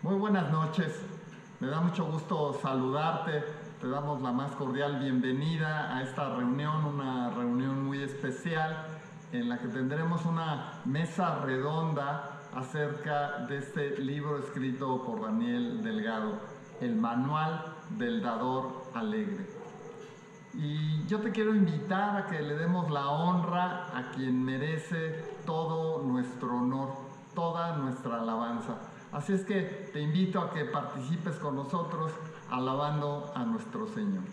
Muy buenas noches, me da mucho gusto saludarte, te damos la más cordial bienvenida a esta reunión, una reunión muy especial en la que tendremos una mesa redonda acerca de este libro escrito por Daniel Delgado, El Manual del Dador Alegre. Y yo te quiero invitar a que le demos la honra a quien merece todo nuestro honor, toda nuestra alabanza. Así es que te invito a que participes con nosotros alabando a nuestro Señor.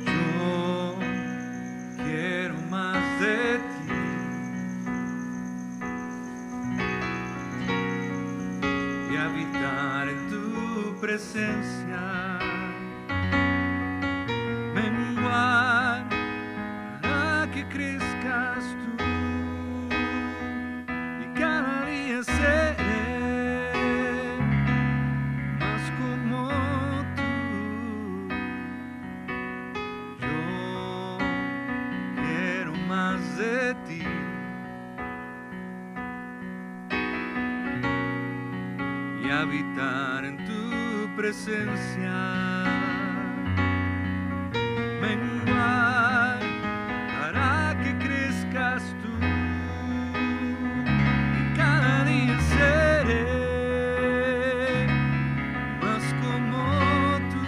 Yo quiero más de ti y habitar en tu presencia. Menguar para que crezcas tú y cada día seré más como tú. Yo quiero más de ti y habitar en tu presencia. Menguar para que crezcas tú y cada día seré más como tú.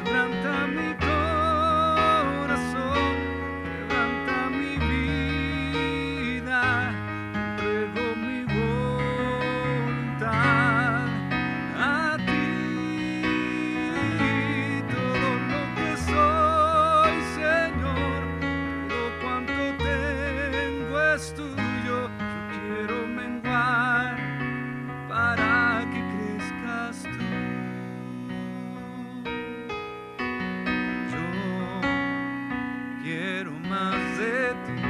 Quebranta mi corazón, quebranta mi vida, entrego mi voluntad a ti. Es tuyo, yo quiero menguar para que crezcas tú. Yo quiero más de ti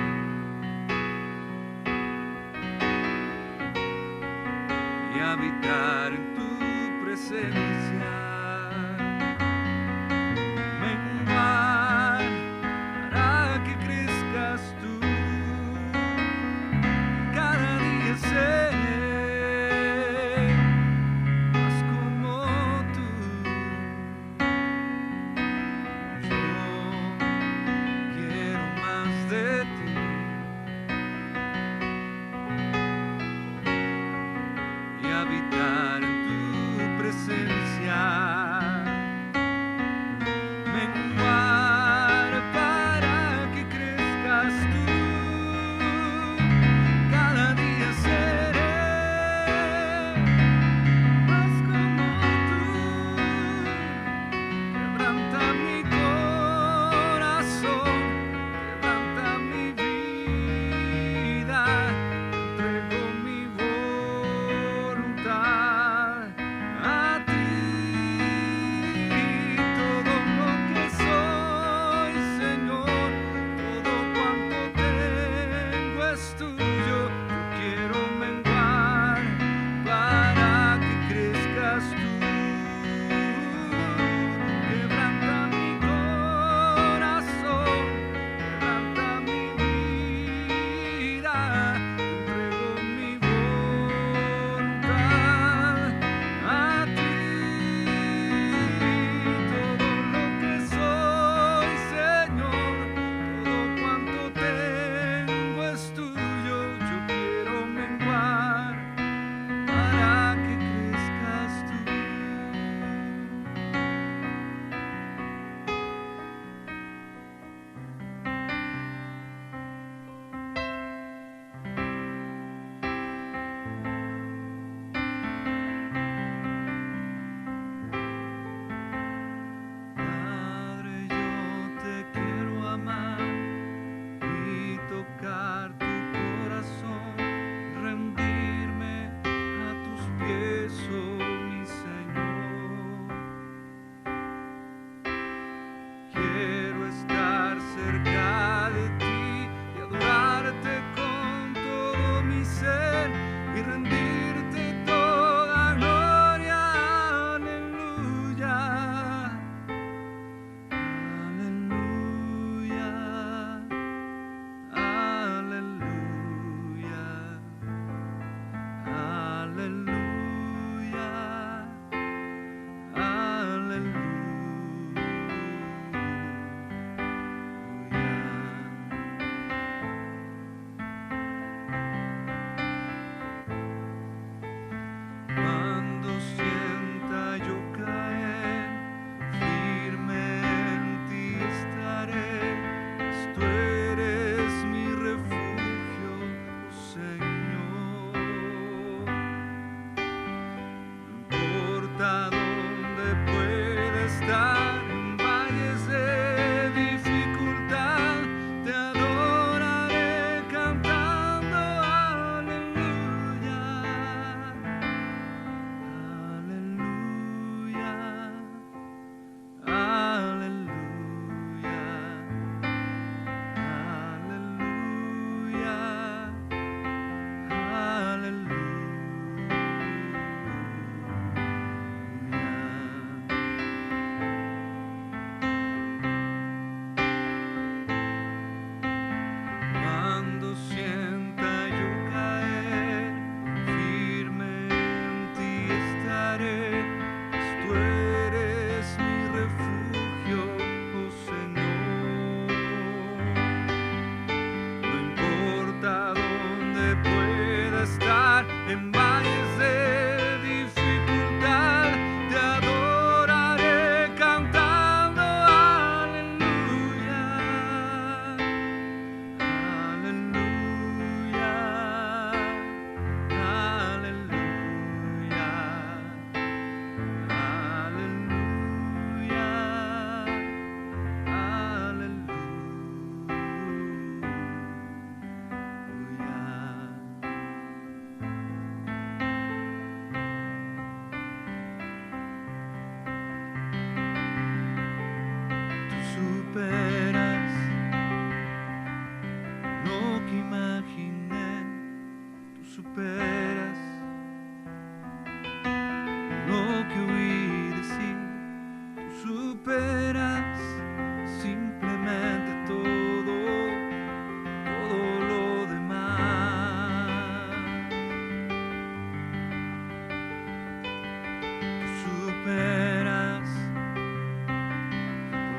y habitar en tu presencia. Menguar para que crezcas tú. Seré más como tú. Yo quiero más de ti y habitar en tu presencia.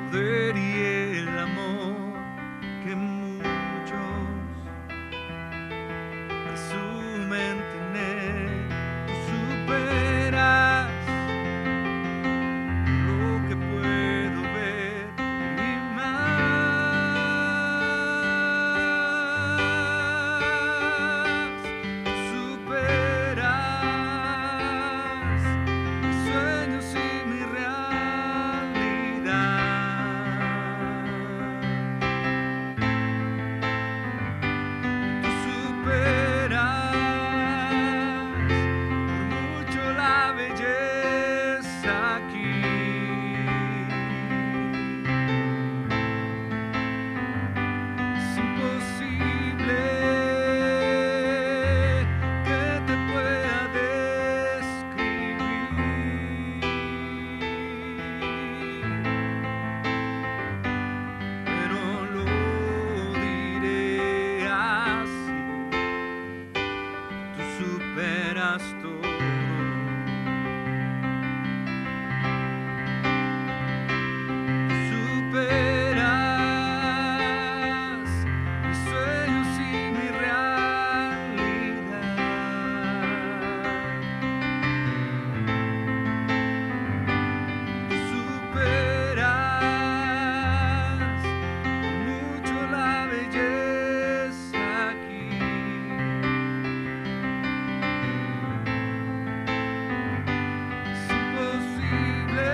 poder y el amor que muchos presumen tener. Tú superas lo que puedo ver y más. Tú superas mis sueños y mi realidad. Tú superas por mucho la belleza aquí. Es imposible que te pueda describir, pero lo diré así. Tú superas todo. Superas mis sueños y mi realidad. Tú superas por mucho la belleza aquí. Es imposible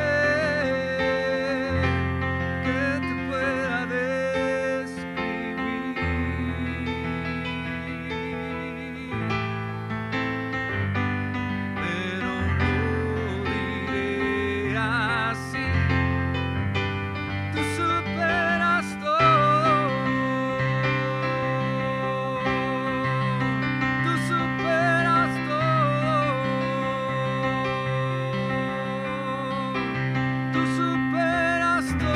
que te pueda describir, pero lo diré así. Tú superas todo. Tú superas todo. Tú superas todo.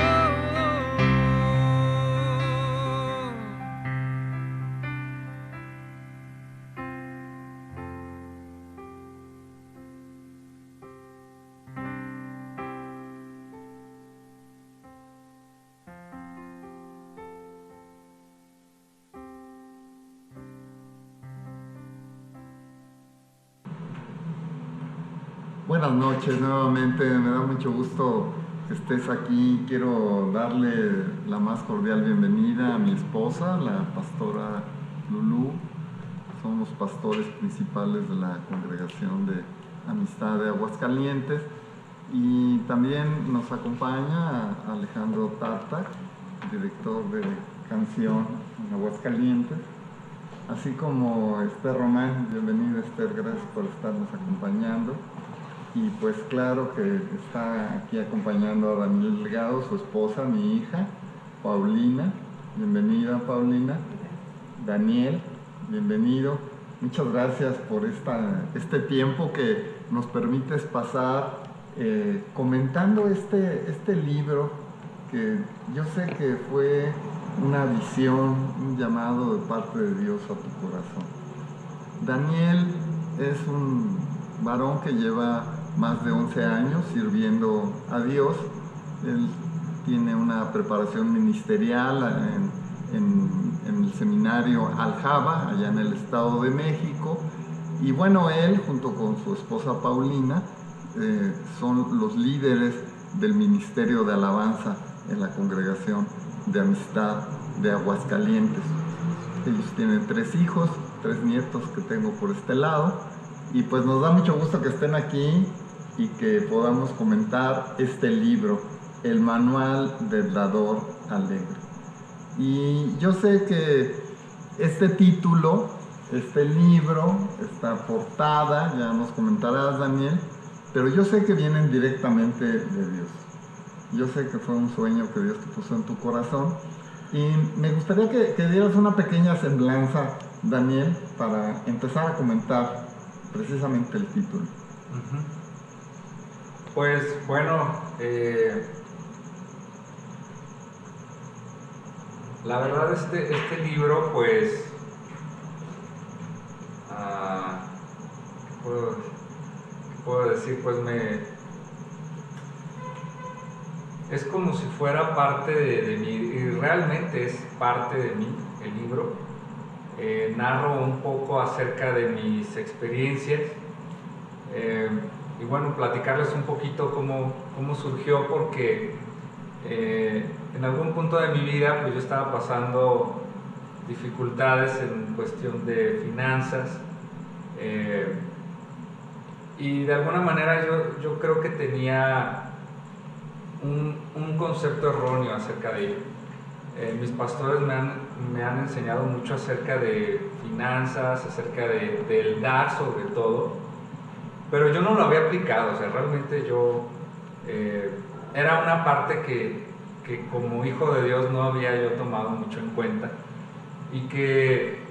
Buenas noches nuevamente, me da mucho gusto que estés aquí. Quiero darle la más cordial bienvenida a mi esposa, la pastora Lulú. Somos pastores principales de la Congregación de Amistad de Aguascalientes. Y también nos acompaña Alejandro Tata, director de canción en Aguascalientes, así como Esther Román. Bienvenida, Esther, gracias por estarnos acompañando. Y pues claro que está aquí acompañando a Daniel Delgado, su esposa, mi hija, Paulina. Bienvenida, Paulina. Daniel, bienvenido. Muchas gracias por este tiempo que nos permites pasar comentando este libro, que yo sé que fue una visión, un llamado de parte de Dios a tu corazón. Daniel es un varón que lleva más de 11 años sirviendo a Dios. Él tiene una preparación ministerial en el seminario Aljaba, allá en el Estado de México. Y bueno, él, junto con su esposa Paulina, son los líderes del Ministerio de Alabanza en la Congregación de Amistad de Aguascalientes. Ellos tienen 3 hijos, 3 nietos que tengo por este lado. Y pues nos da mucho gusto que estén aquí y que podamos comentar este libro, El Manual del Dador Alegre. Y yo sé que este título, este libro, esta portada, ya nos comentarás, Daniel, pero yo sé que vienen directamente de Dios. Yo sé que fue un sueño que Dios te puso en tu corazón. Y me gustaría que dieras una pequeña semblanza, Daniel, para empezar a comentar precisamente el título. Pues bueno, la verdad este libro, pues, ¿qué puedo decir? Pues es como si fuera parte de mí, y realmente es parte de mí el libro. Narro un poco acerca de mis experiencias, y bueno, platicarles un poquito cómo surgió, porque en algún punto de mi vida pues yo estaba pasando dificultades en cuestión de finanzas, y de alguna manera yo creo que tenía un concepto erróneo acerca de ello. Mis pastores me han enseñado mucho acerca de finanzas, acerca del dar sobre todo, pero yo no lo había aplicado. O sea, realmente yo era una parte que como hijo de Dios no había yo tomado mucho en cuenta, y que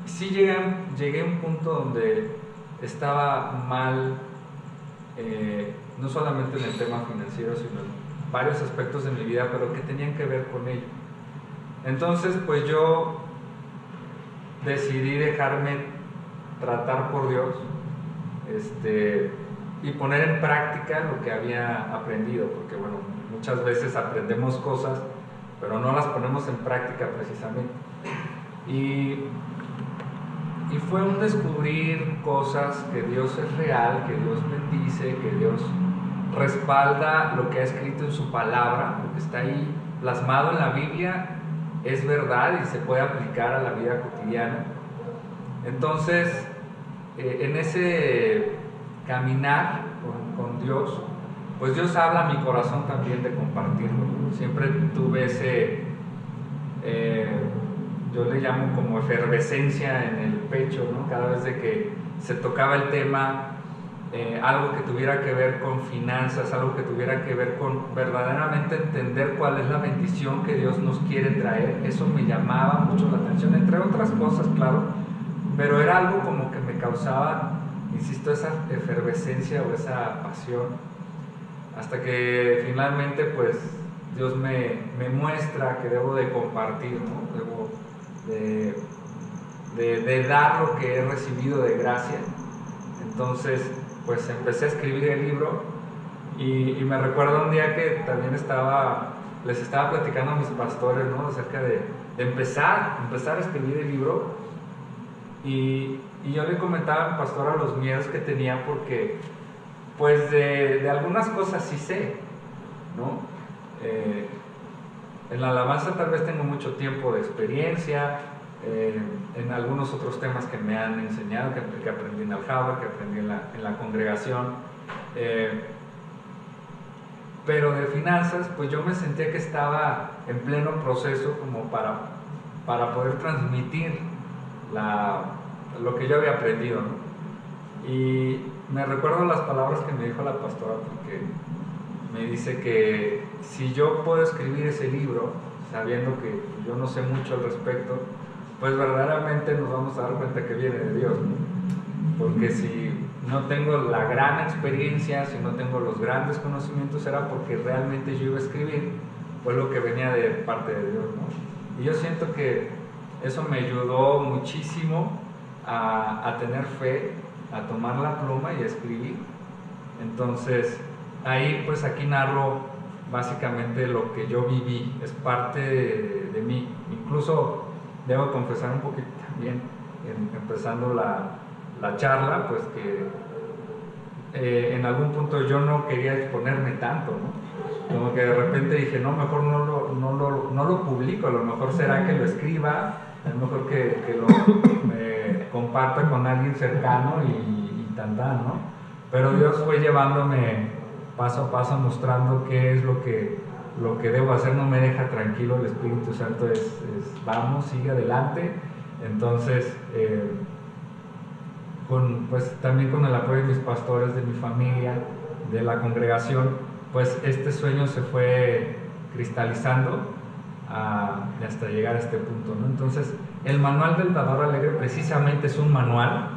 sí llegué a un punto donde estaba mal, no solamente en el tema financiero, sino en varios aspectos de mi vida, pero que tenían que ver con ello. Entonces pues yo decidí dejarme tratar por Dios, y poner en práctica lo que había aprendido, porque bueno, muchas veces aprendemos cosas pero no las ponemos en práctica precisamente, y fue un descubrir cosas, que Dios es real, que Dios bendice, que Dios respalda lo que ha escrito en su palabra, lo que está ahí plasmado en la Biblia es verdad y se puede aplicar a la vida cotidiana. Entonces, en ese caminar con Dios, pues Dios habla a mi corazón también de compartirlo. Siempre tuve ese, yo le llamo como efervescencia en el pecho, ¿no? Cada vez de que se tocaba el tema, algo que tuviera que ver con finanzas, algo que tuviera que ver con verdaderamente entender cuál es la bendición que Dios nos quiere traer. Eso me llamaba mucho la atención, entre otras cosas, claro, pero era algo como que me causaba, insisto, esa efervescencia o esa pasión, hasta que finalmente pues Dios me muestra que debo de compartir, ¿no? Debo de dar lo que he recibido de gracia. Entonces pues empecé a escribir el libro, y me recuerdo un día que también les estaba platicando a mis pastores, ¿no? Acerca de empezar a escribir el libro, y yo le comentaba a mi pastora los miedos que tenía, porque pues de algunas cosas sí sé, ¿no? En la alabanza tal vez tengo mucho tiempo de experiencia, en algunos otros temas que me han enseñado, que aprendí en Aljaba, que aprendí en la congregación, pero de finanzas pues yo me sentía que estaba en pleno proceso como para poder transmitir lo que yo había aprendido, ¿no? Y me recuerdo las palabras que me dijo la pastora, porque me dice que si yo puedo escribir ese libro sabiendo que yo no sé mucho al respecto, pues verdaderamente nos vamos a dar cuenta que viene de Dios, ¿no? Porque si no tengo la gran experiencia, si no tengo los grandes conocimientos, era porque realmente yo iba a escribir pues lo que venía de parte de Dios, ¿no? Y yo siento que eso me ayudó muchísimo a tener fe, a tomar la pluma y a escribir. Entonces ahí pues aquí narro básicamente lo que yo viví, es parte de mí. Incluso debo confesar un poquito también, empezando la charla, pues que en algún punto yo no quería exponerme tanto, ¿no? Como que de repente dije, no, mejor no lo publico, a lo mejor será que lo escriba, a lo mejor que lo comparta con alguien cercano y tan, ¿no? Pero Dios fue llevándome paso a paso, mostrando qué es lo que debo hacer. No me deja tranquilo el Espíritu Santo, es vamos, sigue adelante. Entonces pues también con el apoyo de mis pastores, de mi familia, de la congregación, pues este sueño se fue cristalizando hasta llegar a este punto, ¿no? Entonces el manual del dador alegre precisamente es un manual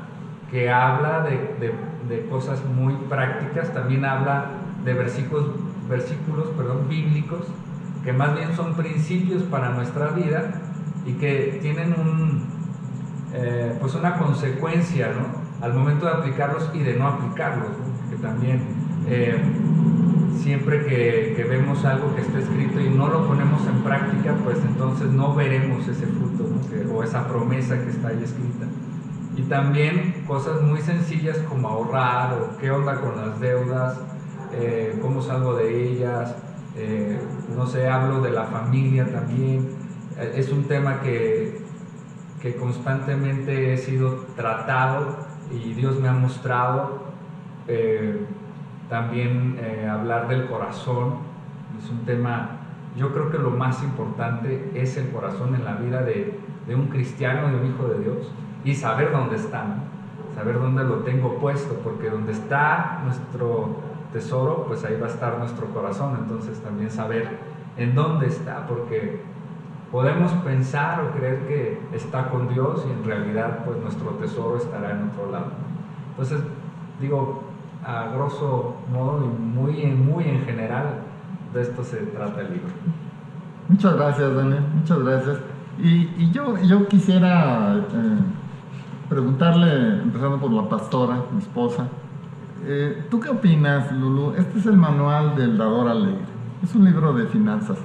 que habla de cosas muy prácticas. También habla de versículos bíblicos, que más bien son principios para nuestra vida y que tienen pues una consecuencia, ¿no? Al momento de aplicarlos y de no aplicarlos, ¿no? Que también siempre que vemos algo que está escrito y no lo ponemos en práctica, pues entonces no veremos ese fruto, ¿no? O esa promesa que está ahí escrita. Y también cosas muy sencillas como ahorrar, o qué onda con las deudas, cómo salgo de ellas, no sé, hablo de la familia también. Es un tema que constantemente he sido tratado y Dios me ha mostrado. También hablar del corazón es un tema, yo creo que lo más importante es el corazón en la vida de un cristiano, de un hijo de Dios, y saber dónde está, ¿no? Saber dónde lo tengo puesto, porque donde está nuestro tesoro, pues ahí va a estar nuestro corazón. Entonces también saber en dónde está, porque podemos pensar o creer que está con Dios y en realidad pues nuestro tesoro estará en otro lado. Entonces digo, a grosso modo y muy en general, de esto se trata el libro. Muchas gracias, Daniel, muchas gracias. Y yo quisiera preguntarle, empezando por la pastora, mi esposa, ¿tú qué opinas, Lulu? Este es el manual del dador alegre, es un libro de finanzas.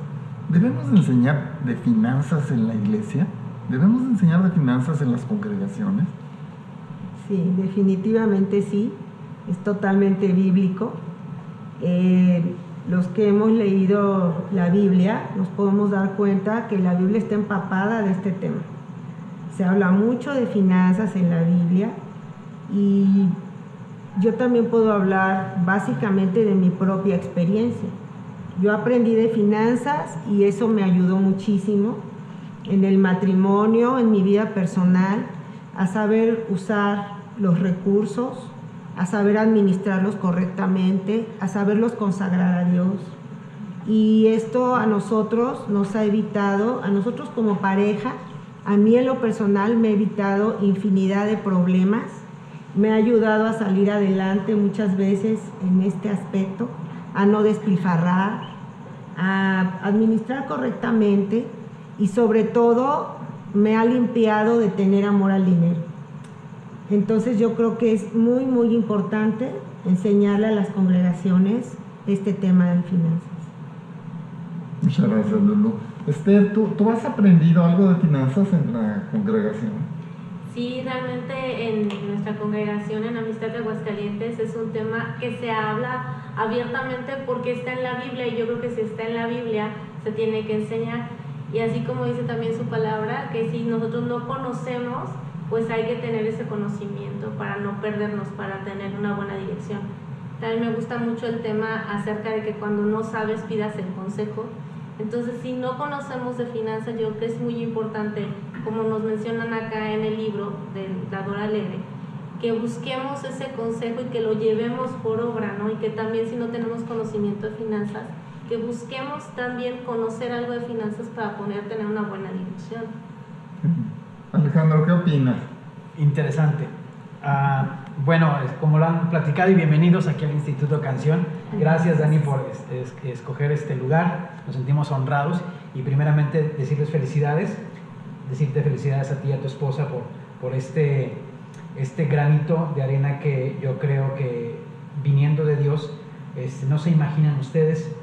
¿Debemos enseñar de finanzas en la iglesia? ¿Debemos enseñar de finanzas en las congregaciones? Sí, definitivamente sí. Es totalmente bíblico. Los que hemos leído la Biblia nos podemos dar cuenta que la Biblia está empapada de este tema. Se habla mucho de finanzas en la Biblia y yo también puedo hablar básicamente de mi propia experiencia. Yo aprendí de finanzas y eso me ayudó muchísimo en el matrimonio, en mi vida personal, a saber usar los recursos, a saber administrarlos correctamente, a saberlos consagrar a Dios. Y esto a nosotros nos ha evitado, a nosotros como pareja, a mí en lo personal me ha evitado infinidad de problemas, me ha ayudado a salir adelante muchas veces en este aspecto, a no despilfarrar, a administrar correctamente y sobre todo me ha limpiado de tener amor al dinero. Entonces yo creo que es muy, muy importante enseñarle a las congregaciones este tema de finanzas. Muchas gracias, Lulu. Esther, ¿tú has aprendido algo de finanzas en la congregación? Sí, realmente en nuestra congregación en Amistad de Aguascalientes es un tema que se habla abiertamente porque está en la Biblia y yo creo que si está en la Biblia se tiene que enseñar. Y así como dice también su palabra, que si nosotros no conocemos, pues hay que tener ese conocimiento para no perdernos, para tener una buena dirección. También me gusta mucho el tema acerca de que cuando no sabes pidas el consejo. Entonces, si no conocemos de finanzas, yo creo que es muy importante, como nos mencionan acá en el libro del Dador Alegre, que busquemos ese consejo y que lo llevemos por obra, ¿no? Y que también si no tenemos conocimiento de finanzas, que busquemos también conocer algo de finanzas para poder tener una buena dirección. Alejandro, ¿qué opinas? Interesante. Bueno, como lo han platicado y bienvenidos aquí al Instituto Canción. Gracias, Dani, por escoger este lugar. Nos sentimos honrados y primeramente decirte felicidades a ti y a tu esposa por este granito de arena que yo creo que viniendo de Dios, no se imaginan ustedes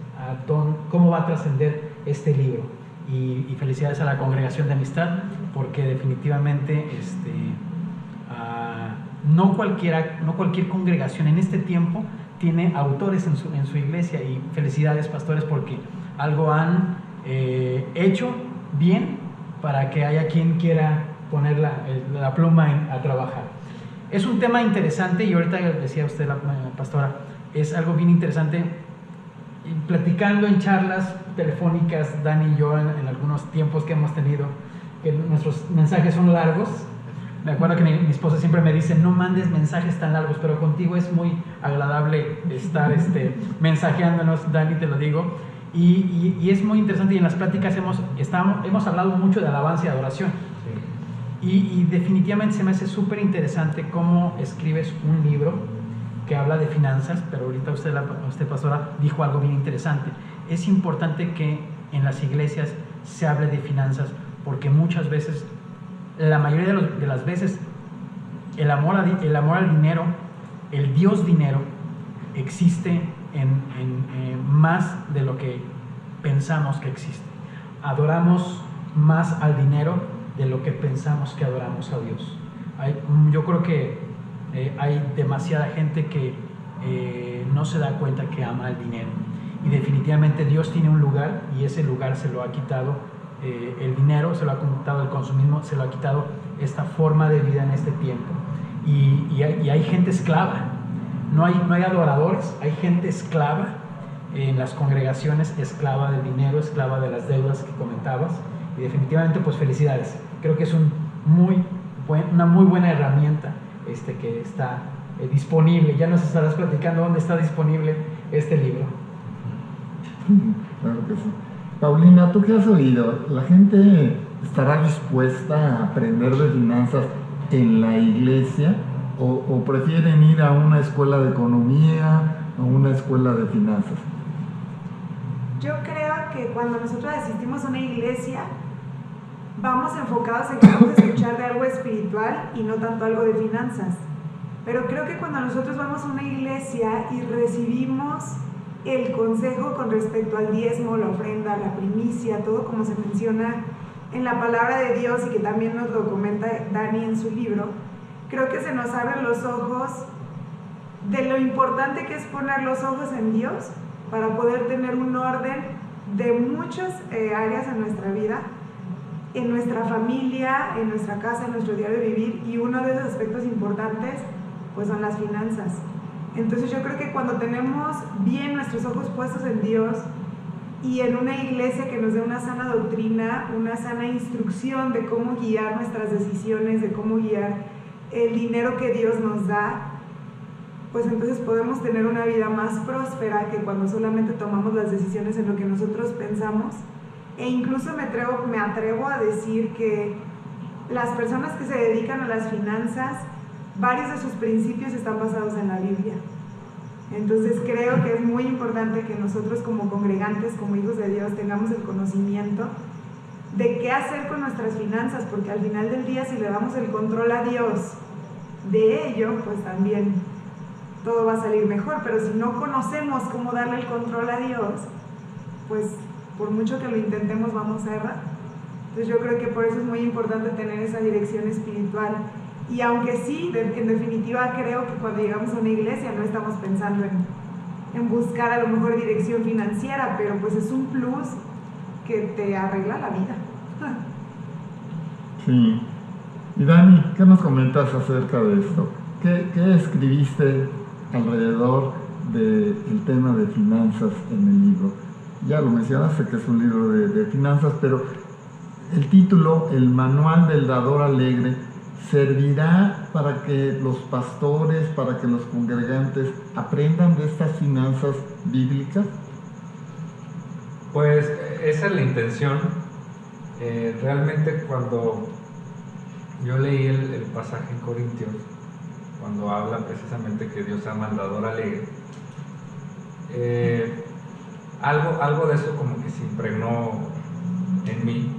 cómo va a trascender este libro. Y felicidades a la Congregación de Amistad porque definitivamente no cualquier congregación en este tiempo tiene autores en su iglesia, y felicidades, pastores, porque algo han hecho bien para que haya quien quiera poner la pluma a trabajar. Es un tema interesante y ahorita decía usted, la pastora, es algo bien interesante. Platicando en charlas telefónicas, Dani y yo, en algunos tiempos que hemos tenido, que nuestros mensajes son largos. Me acuerdo que mi esposa siempre me dice, no mandes mensajes tan largos, pero contigo es muy agradable estar mensajeándonos, Dani, te lo digo. Y es muy interesante, y en las pláticas hemos hablado mucho de alabanza y adoración. Sí. Y definitivamente se me hace súper interesante cómo escribes un libro que habla de finanzas, pero ahorita usted, pastora, dijo algo bien interesante. Es importante que en las iglesias se hable de finanzas, porque muchas veces, la mayoría de las veces, el amor al dinero, el Dios dinero, existe más de lo que pensamos que existe. Adoramos más al dinero de lo que pensamos que adoramos a Dios. Yo creo que hay demasiada gente que no se da cuenta que ama el dinero. Y definitivamente Dios tiene un lugar, y ese lugar se lo ha quitado el dinero, se lo ha quitado el consumismo, se lo ha quitado esta forma de vida en este tiempo. Y hay gente esclava. No hay adoradores, hay gente esclava en las congregaciones, esclava del dinero, esclava de las deudas que comentabas. Y definitivamente, pues felicidades. Creo que es una muy buena herramienta que está disponible. Ya nos estarás platicando dónde está disponible este libro. Claro que sí. Paulina, ¿tú qué has oído? ¿La gente estará dispuesta a aprender de finanzas en la iglesia o prefieren ir a una escuela de economía o una escuela de finanzas? Yo creo que cuando nosotros asistimos a una iglesia, vamos enfocados en que vamos a escuchar de algo espiritual y no tanto algo de finanzas. Pero creo que cuando nosotros vamos a una iglesia y recibimos el consejo con respecto al diezmo, la ofrenda, la primicia, todo como se menciona en la palabra de Dios y que también nos lo comenta Dani en su libro, creo que se nos abren los ojos de lo importante que es poner los ojos en Dios para poder tener un orden de muchas áreas en nuestra vida, en nuestra familia, en nuestra casa, en nuestro diario vivir, y uno de esos aspectos importantes pues son las finanzas. Entonces yo creo que cuando tenemos bien nuestros ojos puestos en Dios y en una iglesia que nos dé una sana doctrina, una sana instrucción de cómo guiar nuestras decisiones, de cómo guiar el dinero que Dios nos da, pues entonces podemos tener una vida más próspera que cuando solamente tomamos las decisiones en lo que nosotros pensamos. E incluso me atrevo a decir que las personas que se dedican a las finanzas, varios de sus principios están basados en la Biblia. Entonces creo que es muy importante que nosotros como congregantes, como hijos de Dios, tengamos el conocimiento de qué hacer con nuestras finanzas, porque al final del día, si le damos el control a Dios de ello, pues también todo va a salir mejor. Pero si no conocemos cómo darle el control a Dios, pues por mucho que lo intentemos vamos a errar. Entonces yo creo que por eso es muy importante tener esa dirección espiritual. Y aunque sí, en definitiva creo que cuando llegamos a una iglesia no estamos pensando en buscar a lo mejor dirección financiera, pero pues es un plus que te arregla la vida. Sí. Y Dani, ¿qué nos comentas acerca de esto? ¿Qué escribiste alrededor del tema de finanzas en el libro? Ya lo mencionaste que es un libro de finanzas, pero el título, El Manual del Dador Alegre, ¿servirá para que los pastores, para que los congregantes aprendan de estas finanzas bíblicas? Pues esa es la intención. Realmente cuando yo leí el pasaje en Corintios, cuando habla precisamente que Dios ama al dador alegre, algo de eso como que se impregnó en mí.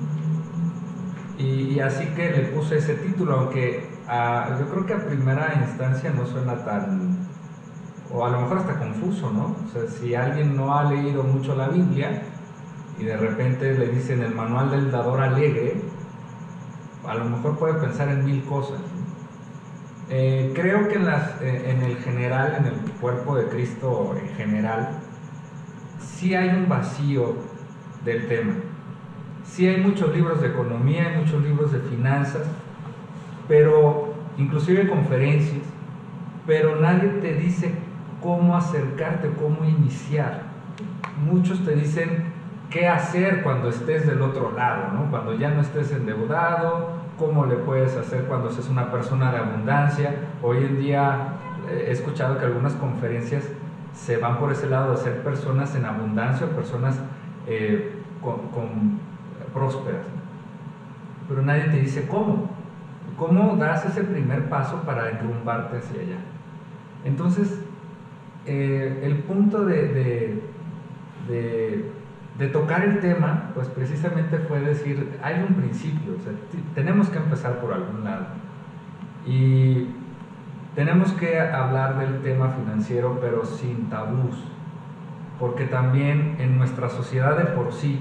Y así que le puse ese título, aunque yo creo que a primera instancia no suena tan, o a lo mejor hasta confuso, ¿no? O sea, si alguien no ha leído mucho la Biblia y de repente le dicen el manual del dador alegre, a lo mejor puede pensar en mil cosas. Creo que en el general, en el cuerpo de Cristo en general, sí hay un vacío del tema. Sí hay muchos libros de economía, hay muchos libros de finanzas, pero inclusive conferencias, pero nadie te dice cómo acercarte, cómo iniciar. Muchos te dicen qué hacer cuando estés del otro lado, ¿no? Cuando ya no estés endeudado, cómo le puedes hacer cuando seas una persona de abundancia. Hoy en día he escuchado que algunas conferencias se van por ese lado de ser personas en abundancia, personas con prósperas, pero nadie te dice cómo das ese primer paso para enrumbarte hacia allá. Entonces el punto de tocar el tema, pues precisamente fue decir, hay un principio, o sea, tenemos que empezar por algún lado y tenemos que hablar del tema financiero, pero sin tabús, porque también en nuestra sociedad de por sí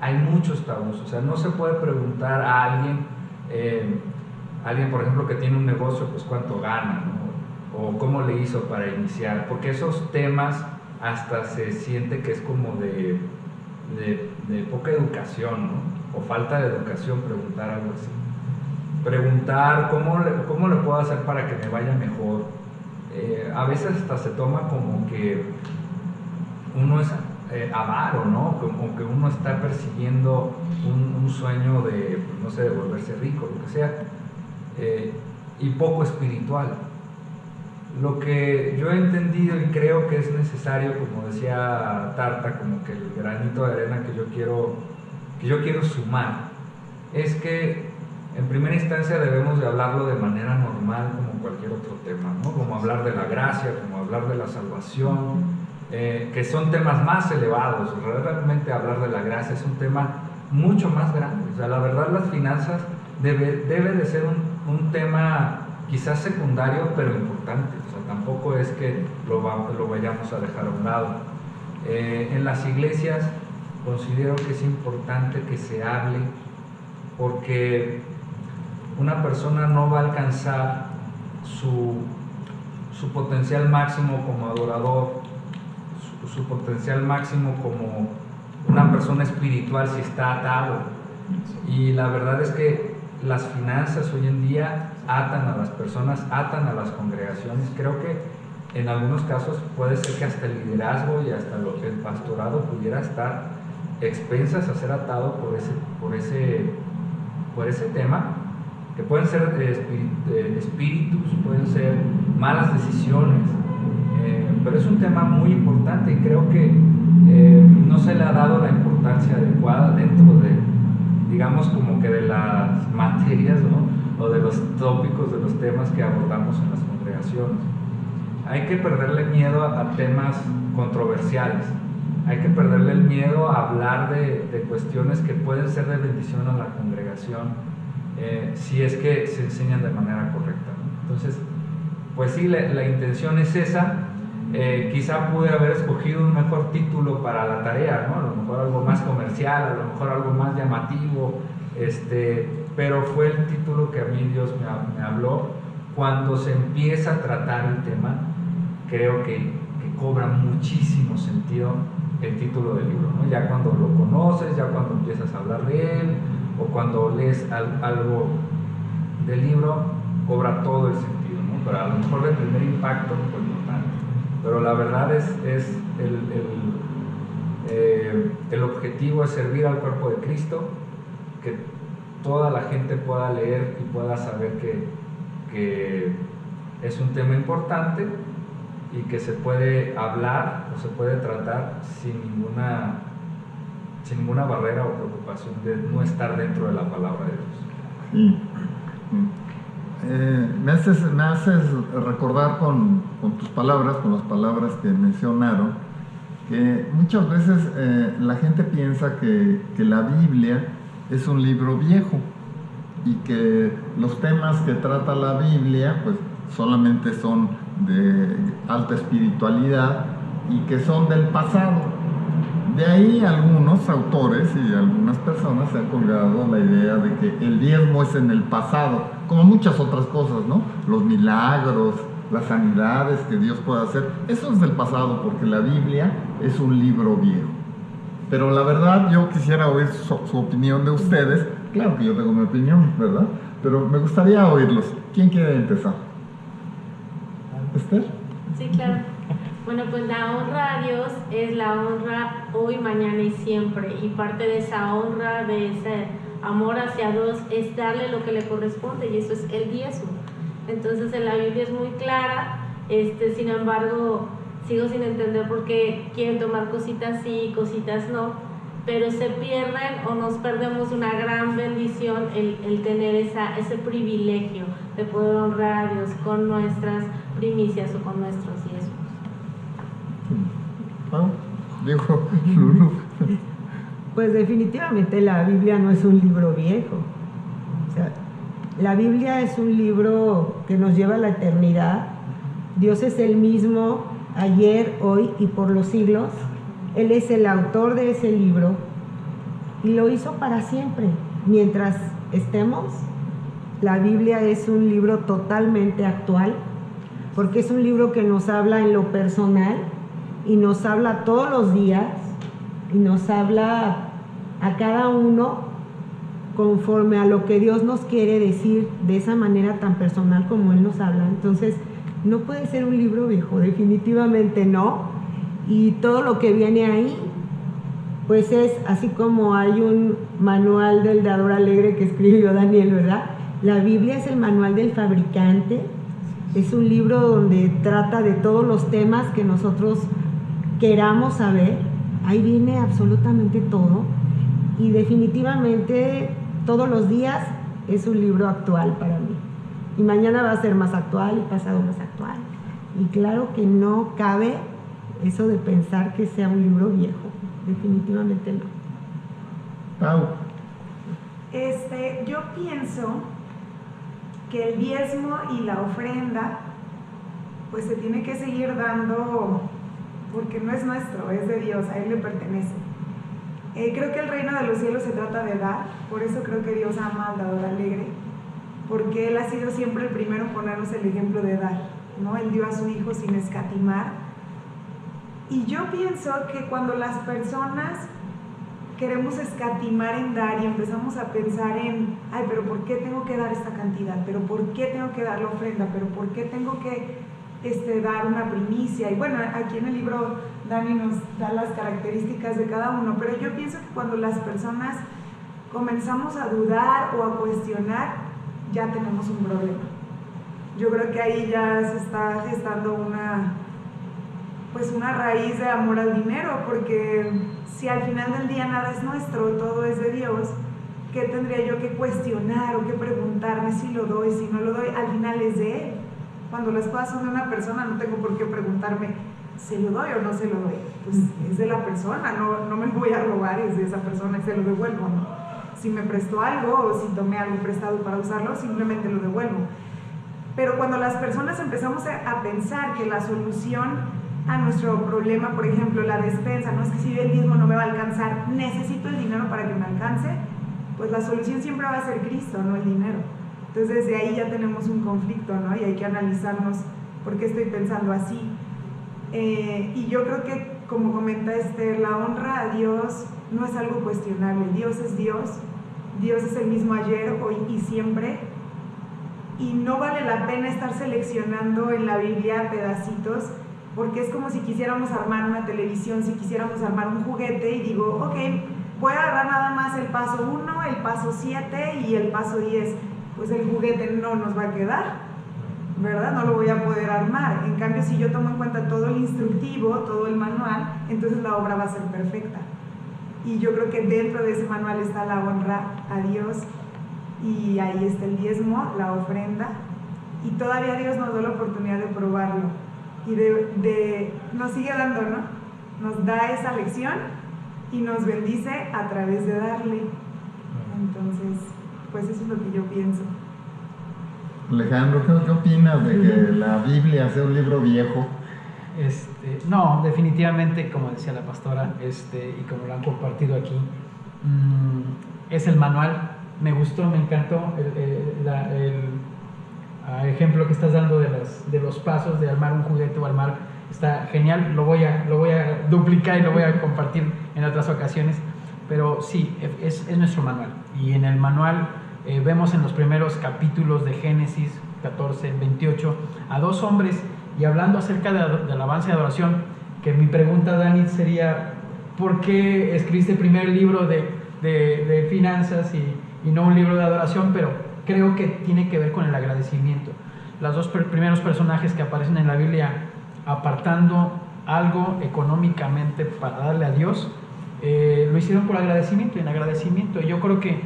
hay muchos tabús. O sea, no se puede preguntar a alguien, por ejemplo, que tiene un negocio, pues cuánto gana, ¿no? O cómo le hizo para iniciar, porque esos temas hasta se siente que es como de poca educación, ¿no? O falta de educación preguntar algo así. Preguntar cómo le puedo hacer para que me vaya mejor. A veces hasta se toma como que uno es avaro, ¿no? Como que uno está persiguiendo un sueño de, no sé, de volverse rico, lo que sea, y poco espiritual. Lo que yo he entendido y creo que es necesario, como decía Tarta, como que el granito de arena que yo quiero sumar, es que en primera instancia debemos de hablarlo de manera normal como cualquier otro tema, ¿no? Como hablar de la gracia, como hablar de la salvación, que son temas más elevados. Realmente hablar de la gracia es un tema mucho más grande. O sea, la verdad, las finanzas debe de ser un tema quizás secundario, pero importante. O sea, tampoco es que lo vayamos a dejar a un lado. En las iglesias considero que es importante que se hable, porque una persona no va a alcanzar su potencial máximo como adorador, su potencial máximo como una persona espiritual si está atado. Y la verdad es que las finanzas hoy en día atan a las personas, atan a las congregaciones. Creo que en algunos casos puede ser que hasta el liderazgo y hasta el pastorado pudiera estar expensas a ser atado por ese tema, que pueden ser espíritus, pueden ser malas decisiones, pero es un tema muy importante y creo que no se le ha dado la importancia adecuada dentro de, digamos, como que de las materias, ¿no? O de los tópicos, de los temas que abordamos en las congregaciones. Hay que perderle miedo a temas controversiales, hay que perderle el miedo a hablar de cuestiones que pueden ser de bendición a la congregación, si es que se enseñan de manera correcta, ¿no? Entonces, pues sí, la intención es esa. Quizá pude haber escogido un mejor título para la tarea, ¿no? A lo mejor algo más comercial, a lo mejor algo más llamativo, pero fue el título que a mí Dios me habló. Cuando se empieza a tratar el tema, creo que cobra muchísimo sentido el título del libro, ¿no? Ya cuando lo conoces, ya cuando empiezas a hablar de él, o cuando lees algo del libro, cobra todo el sentido, ¿no? Pero a lo mejor de primer impacto, pues no tanto. Pero la verdad es el objetivo es servir al cuerpo de Cristo, que toda la gente pueda leer y pueda saber que es un tema importante y que se puede hablar o se puede tratar sin ninguna barrera o preocupación de no estar dentro de la palabra de Dios. Me haces recordar con tus palabras, con las palabras que mencionaron, que muchas veces la gente piensa que la Biblia es un libro viejo y que los temas que trata la Biblia pues solamente son de alta espiritualidad y que son del pasado. De ahí algunos autores y algunas personas se han colgado la idea de que el diezmo es en el pasado, como muchas otras cosas, ¿no? Los milagros, las sanidades que Dios puede hacer, eso es del pasado, porque la Biblia es un libro viejo. Pero la verdad, yo quisiera oír su opinión de ustedes. Claro que yo tengo mi opinión, ¿verdad? Pero me gustaría oírlos. ¿Quién quiere empezar? ¿Esther? Sí, claro. Bueno, pues la honra a Dios es la honra hoy, mañana y siempre. Y parte de esa honra, de ese amor hacia Dios, es darle lo que le corresponde, y eso es el diezmo. Entonces en la Biblia es muy clara, sin embargo, sigo sin entender por qué quieren tomar cositas sí y cositas no, pero se pierden o nos perdemos una gran bendición el tener ese privilegio de poder honrar a Dios con nuestras primicias o con nuestros diezmos. Dijo Lulu. Pues definitivamente la Biblia no es un libro viejo. O sea, la Biblia es un libro que nos lleva a la eternidad. Dios es el mismo ayer, hoy y por los siglos. Él es el autor de ese libro y lo hizo para siempre. Mientras estemos, la Biblia es un libro totalmente actual, porque es un libro que nos habla en lo personal y nos habla todos los días y nos habla a cada uno conforme a lo que Dios nos quiere decir de esa manera tan personal como Él nos habla. Entonces, no puede ser un libro viejo, definitivamente no. Y todo lo que viene ahí, pues es así como hay un manual del dador alegre que escribió Daniel, ¿verdad? La Biblia es el manual del fabricante. Es un libro donde trata de todos los temas que nosotros queramos saber. Ahí viene absolutamente todo. Y definitivamente todos los días es un libro actual para mí. Y mañana va a ser más actual y pasado más actual. Y claro que no cabe eso de pensar que sea un libro viejo. Definitivamente no. Pau. Yo pienso que el diezmo y la ofrenda pues se tiene que seguir dando porque no es nuestro, es de Dios, a Él le pertenece. Creo que el reino de los cielos se trata de dar, por eso creo que Dios ama al dador alegre, porque Él ha sido siempre el primero en ponernos el ejemplo de dar, ¿no? Él dio a su Hijo sin escatimar. Y yo pienso que cuando las personas queremos escatimar en dar y empezamos a pensar en, ay, pero ¿por qué tengo que dar esta cantidad? ¿Pero por qué tengo que dar la ofrenda? ¿Pero por qué tengo que dar una primicia? Y bueno, aquí en el libro Dani nos da las características de cada uno, pero yo pienso que cuando las personas comenzamos a dudar o a cuestionar, ya tenemos un problema. Yo creo que ahí ya se está gestando una raíz de amor al dinero, porque si al final del día nada es nuestro, todo es de Dios, ¿qué tendría yo que cuestionar o que preguntarme si lo doy, si no lo doy? Al final es de Él. Cuando las cosas son de una persona, no tengo por qué preguntarme, ¿se lo doy o no se lo doy? Pues es de la persona, no me voy a robar, es de esa persona y se lo devuelvo, ¿no? Si me prestó algo o si tomé algo prestado para usarlo, simplemente lo devuelvo. Pero cuando las personas empezamos a pensar que la solución a nuestro problema, por ejemplo, la despensa, no es que si yo el diezmo no me va a alcanzar, necesito el dinero para que me alcance, pues la solución siempre va a ser Cristo, no el dinero. Entonces desde ahí ya tenemos un conflicto, ¿no? Y hay que analizarnos por qué estoy pensando así. Y yo creo que, como comenta Esther, la honra a Dios no es algo cuestionable. Dios es Dios, Dios es el mismo ayer, hoy y siempre. Y no vale la pena estar seleccionando en la Biblia pedacitos, porque es como si quisiéramos armar una televisión, si quisiéramos armar un juguete y digo, ok, voy a agarrar nada más el paso 1, el paso 7 y el paso 10. Pues el juguete no nos va a quedar, ¿verdad? No lo voy a poder armar. En cambio, si yo tomo en cuenta todo el instructivo, todo el manual, entonces la obra va a ser perfecta. Y yo creo que dentro de ese manual está la honra a Dios, y ahí está el diezmo, la ofrenda, y todavía Dios nos da la oportunidad de probarlo. Y nos sigue dando, ¿no? Nos da esa lección y nos bendice a través de darle. Entonces, pues eso es lo que yo pienso. Alejandro, ¿qué opinas de que la Biblia sea un libro viejo? No, definitivamente, como decía la pastora, y como lo han compartido aquí, es el manual. Me gustó, me encantó el ejemplo que estás dando de los pasos de armar un juguete o armar. Está genial, lo voy a duplicar y lo voy a compartir en otras ocasiones. Pero sí, es nuestro manual. Y en el manual vemos en los primeros capítulos de Génesis 14, 28 a dos hombres, y hablando acerca de alabanza y adoración, que mi pregunta, Dani, sería, ¿por qué escribiste primero el libro de finanzas y no un libro de adoración? Pero creo que tiene que ver con el agradecimiento. Los dos primeros personajes que aparecen en la Biblia apartando algo económicamente para darle a Dios, lo hicieron por agradecimiento, y en agradecimiento. Yo creo que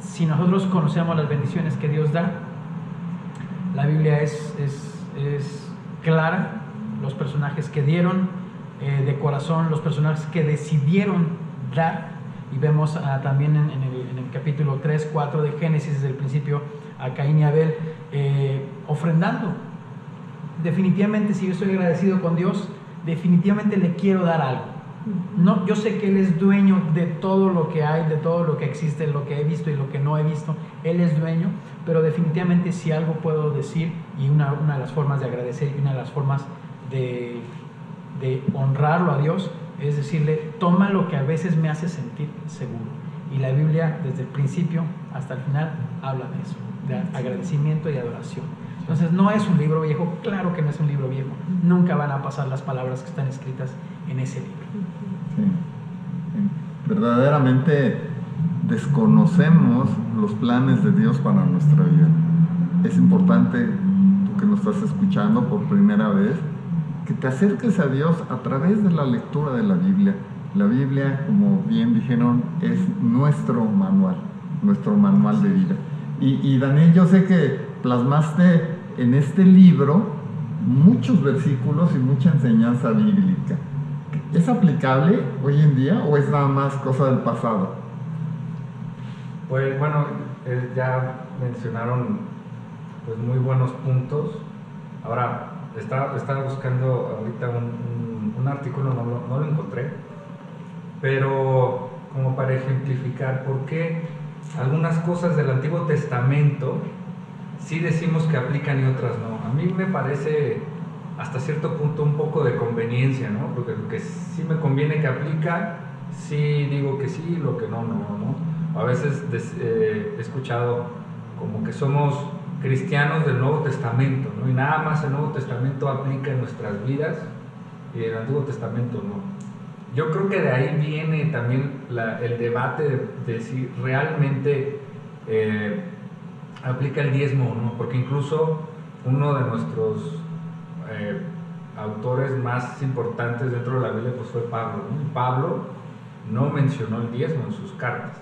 si nosotros conocemos las bendiciones que Dios da, la Biblia es clara. Los personajes que dieron de corazón, los personajes que decidieron dar, y vemos también en el capítulo 3, 4 de Génesis, desde el principio, a Caín y Abel ofrendando. Definitivamente, si yo estoy agradecido con Dios, definitivamente le quiero dar algo. no, yo sé que Él es dueño de todo lo que hay, de todo lo que existe, lo que he visto y lo que no he visto. Él es dueño, pero definitivamente si algo puedo decir, y una de las formas de agradecer y una de las formas de honrarlo a Dios, es decirle, toma lo que a veces me hace sentir seguro. Y la Biblia, desde el principio hasta el final, habla de eso, de agradecimiento y adoración. Entonces, no es un libro viejo, claro que no es un libro viejo. Nunca van a pasar las palabras que están escritas en ese libro. Sí. Verdaderamente desconocemos los planes de Dios para nuestra vida. Es importante, tú que nos estás escuchando por primera vez, que te acerques a Dios a través de la lectura de la Biblia. La Biblia, como bien dijeron, es nuestro manual de vida. Y Daniel, yo sé que plasmaste en este libro muchos versículos y mucha enseñanza bíblica. ¿Es aplicable hoy en día o es nada más cosa del pasado? Pues bueno, ya mencionaron pues muy buenos puntos. Ahora, estaba buscando ahorita un artículo, no lo encontré, pero como para ejemplificar por qué algunas cosas del Antiguo Testamento sí decimos que aplican y otras no. A mí me parece hasta cierto punto un poco de conveniencia, ¿no? Porque lo que sí me conviene que aplica, sí digo que sí, lo que no. A veces he escuchado como que somos cristianos del Nuevo Testamento, ¿no? Y nada más el Nuevo Testamento aplica en nuestras vidas y el Antiguo Testamento no. Yo creo que de ahí viene también el debate de si realmente aplica el diezmo o no, porque incluso uno de nuestros autores más importantes dentro de la Biblia pues fue Pablo, ¿no? Y Pablo no mencionó el diezmo en sus cartas,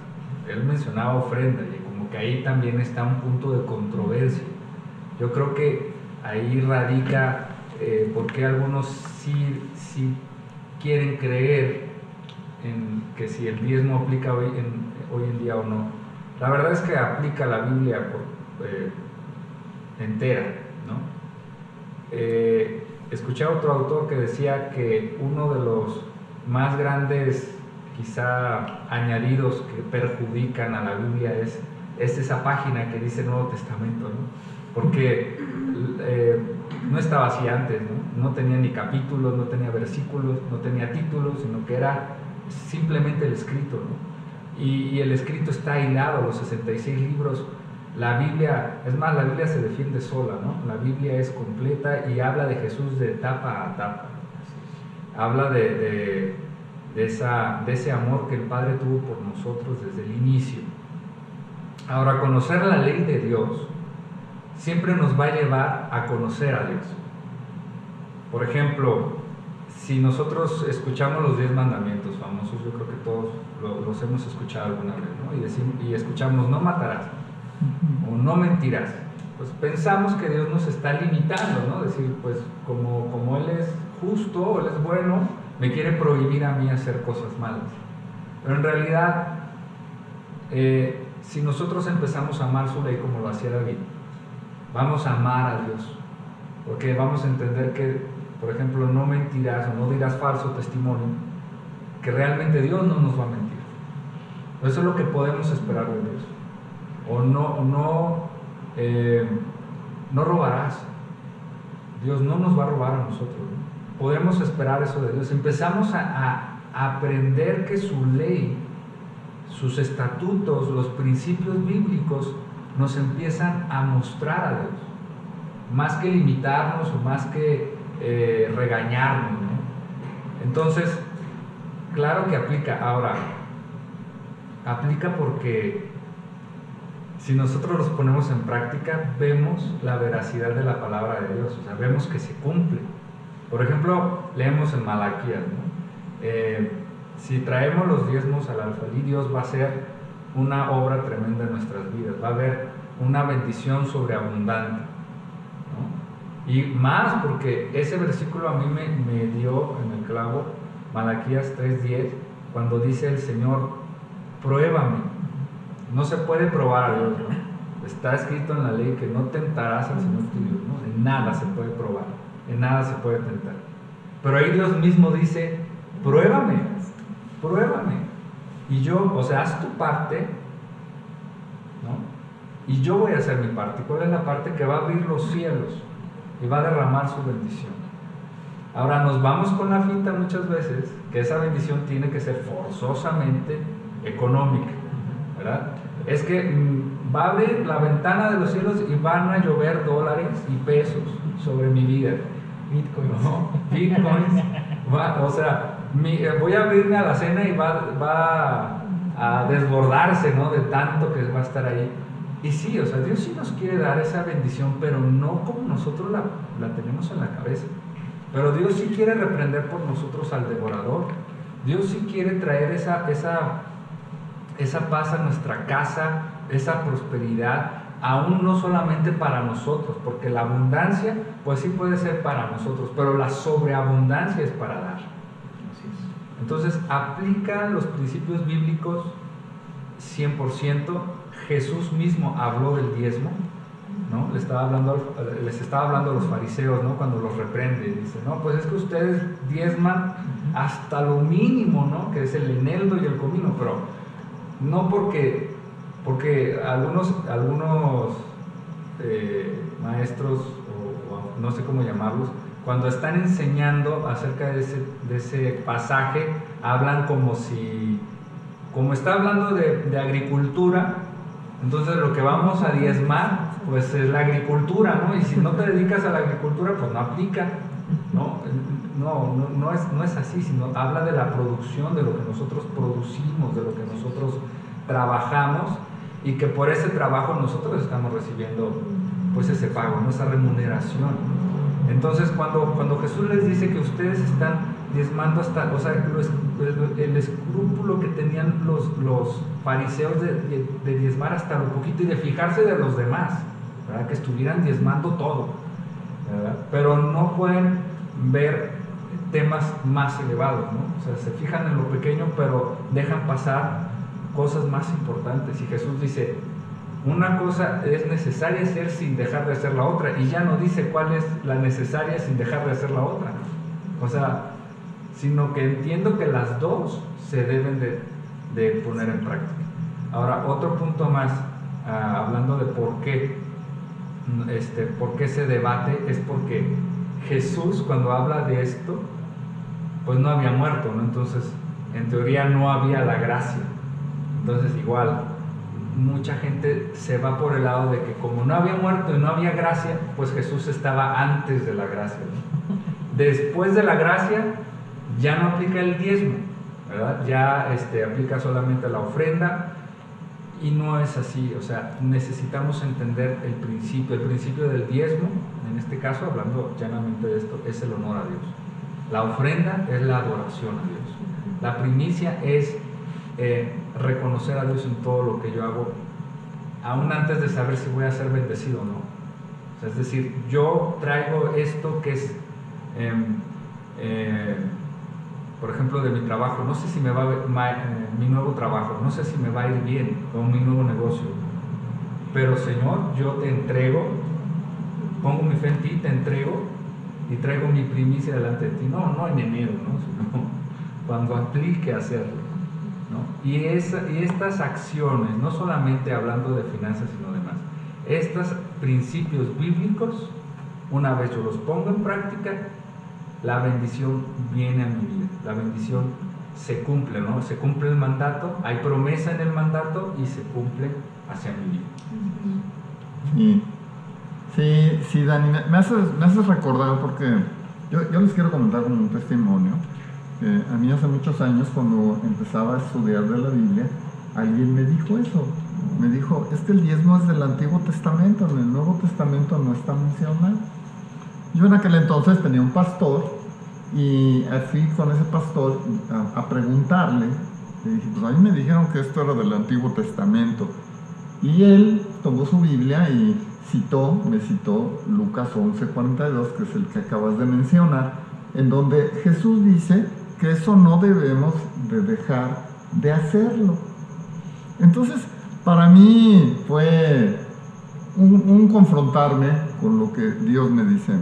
él mencionaba ofrenda, y como que ahí también está un punto de controversia. Yo creo que ahí radica porque algunos sí quieren creer en que si el diezmo aplica hoy en día o no. La verdad es que aplica la Biblia entera, ¿no? Escuché a otro autor que decía que uno de los más grandes quizá añadidos que perjudican a la Biblia es esa página que dice Nuevo Testamento, ¿no? Porque no estaba así antes, ¿no? No tenía ni capítulos, no tenía versículos, no tenía títulos, sino que era simplemente el escrito, ¿no? Y el escrito está hilado, los 66 libros. La Biblia, es más, la Biblia se defiende sola, ¿no? La Biblia es completa y habla de Jesús de tapa a tapa. Habla de ese amor que el Padre tuvo por nosotros desde el inicio. Ahora, conocer la ley de Dios siempre nos va a llevar a conocer a Dios. Por ejemplo, si nosotros escuchamos los 10 mandamientos famosos, yo creo que todos los hemos escuchado alguna vez, ¿no? Y escuchamos, no matarás, o no mentirás. Pues pensamos que Dios nos está limitando, ¿no? Decir, pues como Él es justo, Él es bueno, me quiere prohibir a mí hacer cosas malas. Pero en realidad, si nosotros empezamos a amar su ley como lo hacía David, vamos a amar a Dios, porque vamos a entender que, por ejemplo, no mentirás o no dirás falso testimonio, que realmente Dios no nos va a mentir. Eso es lo que podemos esperar de Dios. O no robarás. Dios no nos va a robar a nosotros, ¿no? Podemos esperar eso de Dios. Empezamos a aprender que su ley, sus estatutos, los principios bíblicos nos empiezan a mostrar a Dios, más que limitarnos o más que regañarnos, ¿no? Entonces, claro que aplica. Ahora, aplica porque si nosotros los ponemos en práctica, vemos la veracidad de la palabra de Dios, o sea, vemos que se cumple. Por ejemplo, leemos en Malaquías, ¿no? Si traemos los diezmos al alfolí, Dios va a hacer una obra tremenda en nuestras vidas, va a haber una bendición sobreabundante, ¿no? Y más porque ese versículo a mí me dio en el clavo, Malaquías 3:10, cuando dice el Señor, pruébame. No se puede probar a Dios, ¿no? Está escrito en la ley que no tentarás al Señor tu Dios, ¿no? En nada se puede probar, en nada se puede tentar. Pero ahí Dios mismo dice, pruébame. Y yo, o sea, haz tu parte, ¿no? Y yo voy a hacer mi parte. ¿Cuál es la parte? Que va a abrir los cielos y va a derramar su bendición. Ahora nos vamos con la finta muchas veces que esa bendición tiene que ser forzosamente económica, ¿verdad? Es que va a abrir la ventana de los cielos y van a llover dólares y pesos sobre mi vida. Bitcoins. No, bitcoins. O sea, voy a abrirme a la cena y va a desbordarse, ¿no? De tanto que va a estar ahí. Y sí, o sea, Dios sí nos quiere dar esa bendición, pero no como nosotros la tenemos en la cabeza. Pero Dios sí quiere reprender por nosotros al devorador. Dios sí quiere traer esa paz a nuestra casa, esa prosperidad, aún no solamente para nosotros, porque la abundancia, pues sí puede ser para nosotros, pero la sobreabundancia es para dar. Entonces, aplica los principios bíblicos 100%. Jesús mismo habló del diezmo, ¿no? Les estaba hablando a los fariseos, ¿no? Cuando los reprende, dice, no, pues es que ustedes diezman hasta lo mínimo, ¿no? Que es el eneldo y el comino, pero no porque algunos maestros, o no sé cómo llamarlos, cuando están enseñando acerca de ese pasaje, hablan como está hablando de agricultura. Entonces lo que vamos a diezmar pues es la agricultura, ¿no? Y si no te dedicas a la agricultura pues no aplica, ¿no? No es así, sino habla de la producción, de lo que nosotros producimos, de lo que nosotros trabajamos, y que por ese trabajo nosotros estamos recibiendo pues ese pago, ¿no? Esa remuneración. Entonces cuando Jesús les dice que ustedes están diezmando hasta, o sea, el escrúpulo que tenían los fariseos de diezmar hasta lo poquito y de fijarse de los demás, ¿verdad? Que estuvieran diezmando todo, ¿verdad? Pero no pueden ver temas más elevados, ¿no? O sea, se fijan en lo pequeño pero dejan pasar cosas más importantes. Y Jesús dice, una cosa es necesaria hacer sin dejar de hacer la otra, y ya no dice cuál es la necesaria sin dejar de hacer la otra, o sea, sino que entiendo que las dos se deben de poner en práctica. Ahora, otro punto más, hablando de por qué se debate, es porque Jesús, cuando habla de esto, pues no había muerto, ¿no? Entonces, en teoría no había la gracia. Entonces, igual, mucha gente se va por el lado de que como no había muerto y no había gracia, pues Jesús estaba antes de la gracia, ¿no? Después de la gracia, ya no aplica el diezmo, ¿verdad? Ya aplica solamente la ofrenda, y no es así. O sea, necesitamos entender el principio del diezmo. En este caso, hablando llanamente de esto, es el honor a Dios. La ofrenda es la adoración a Dios. La primicia es reconocer a Dios en todo lo que yo hago, aún antes de saber si voy a ser bendecido o no. O sea, es decir, yo traigo esto que es por ejemplo, de mi trabajo, no sé si me va mi nuevo trabajo, no sé si me va a ir bien con mi nuevo negocio, pero Señor, yo te entrego, pongo mi fe en ti, te entrego y traigo mi primicia delante de ti, no en enero, ¿no? Sino cuando aplique a hacerlo, ¿no? Y estas acciones, no solamente hablando de finanzas, sino demás, estos principios bíblicos, una vez yo los pongo en práctica, la bendición viene a mi vida, la bendición se cumple, ¿no? Se cumple el mandato, hay promesa en el mandato y se cumple hacia mi vida. Sí, Dani, me haces recordar, porque yo les quiero comentar como un testimonio. A mí hace muchos años, cuando empezaba a estudiar de la Biblia, alguien me dijo eso. Me dijo, es que el diezmo es del Antiguo Testamento, en el Nuevo Testamento no está mencionado. Yo en aquel entonces tenía un pastor y fui con ese pastor a preguntarle. Le dije, pues a mí me dijeron que esto era del Antiguo Testamento. Y él tomó su Biblia y me citó Lucas 11:42, que es el que acabas de mencionar, en donde Jesús dice que eso no debemos de dejar de hacerlo. Entonces, para mí fue un confrontarme con lo que Dios me dice.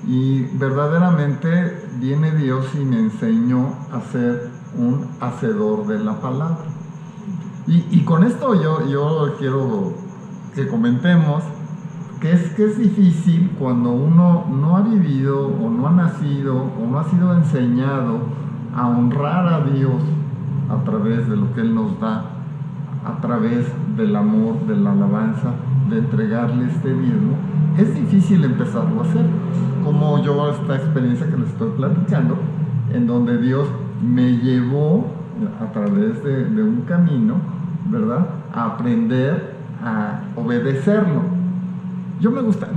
Y verdaderamente viene Dios y me enseñó a ser un hacedor de la palabra. Y con esto yo quiero que comentemos que es difícil cuando uno no ha vivido o no ha nacido o no ha sido enseñado a honrar a Dios a través de lo que Él nos da, a través del amor, de la alabanza, de entregarle este diezmo. Es difícil empezarlo a hacer, como yo esta experiencia que les estoy platicando, en donde Dios me llevó a través de un camino, ¿verdad?, a aprender a obedecerlo.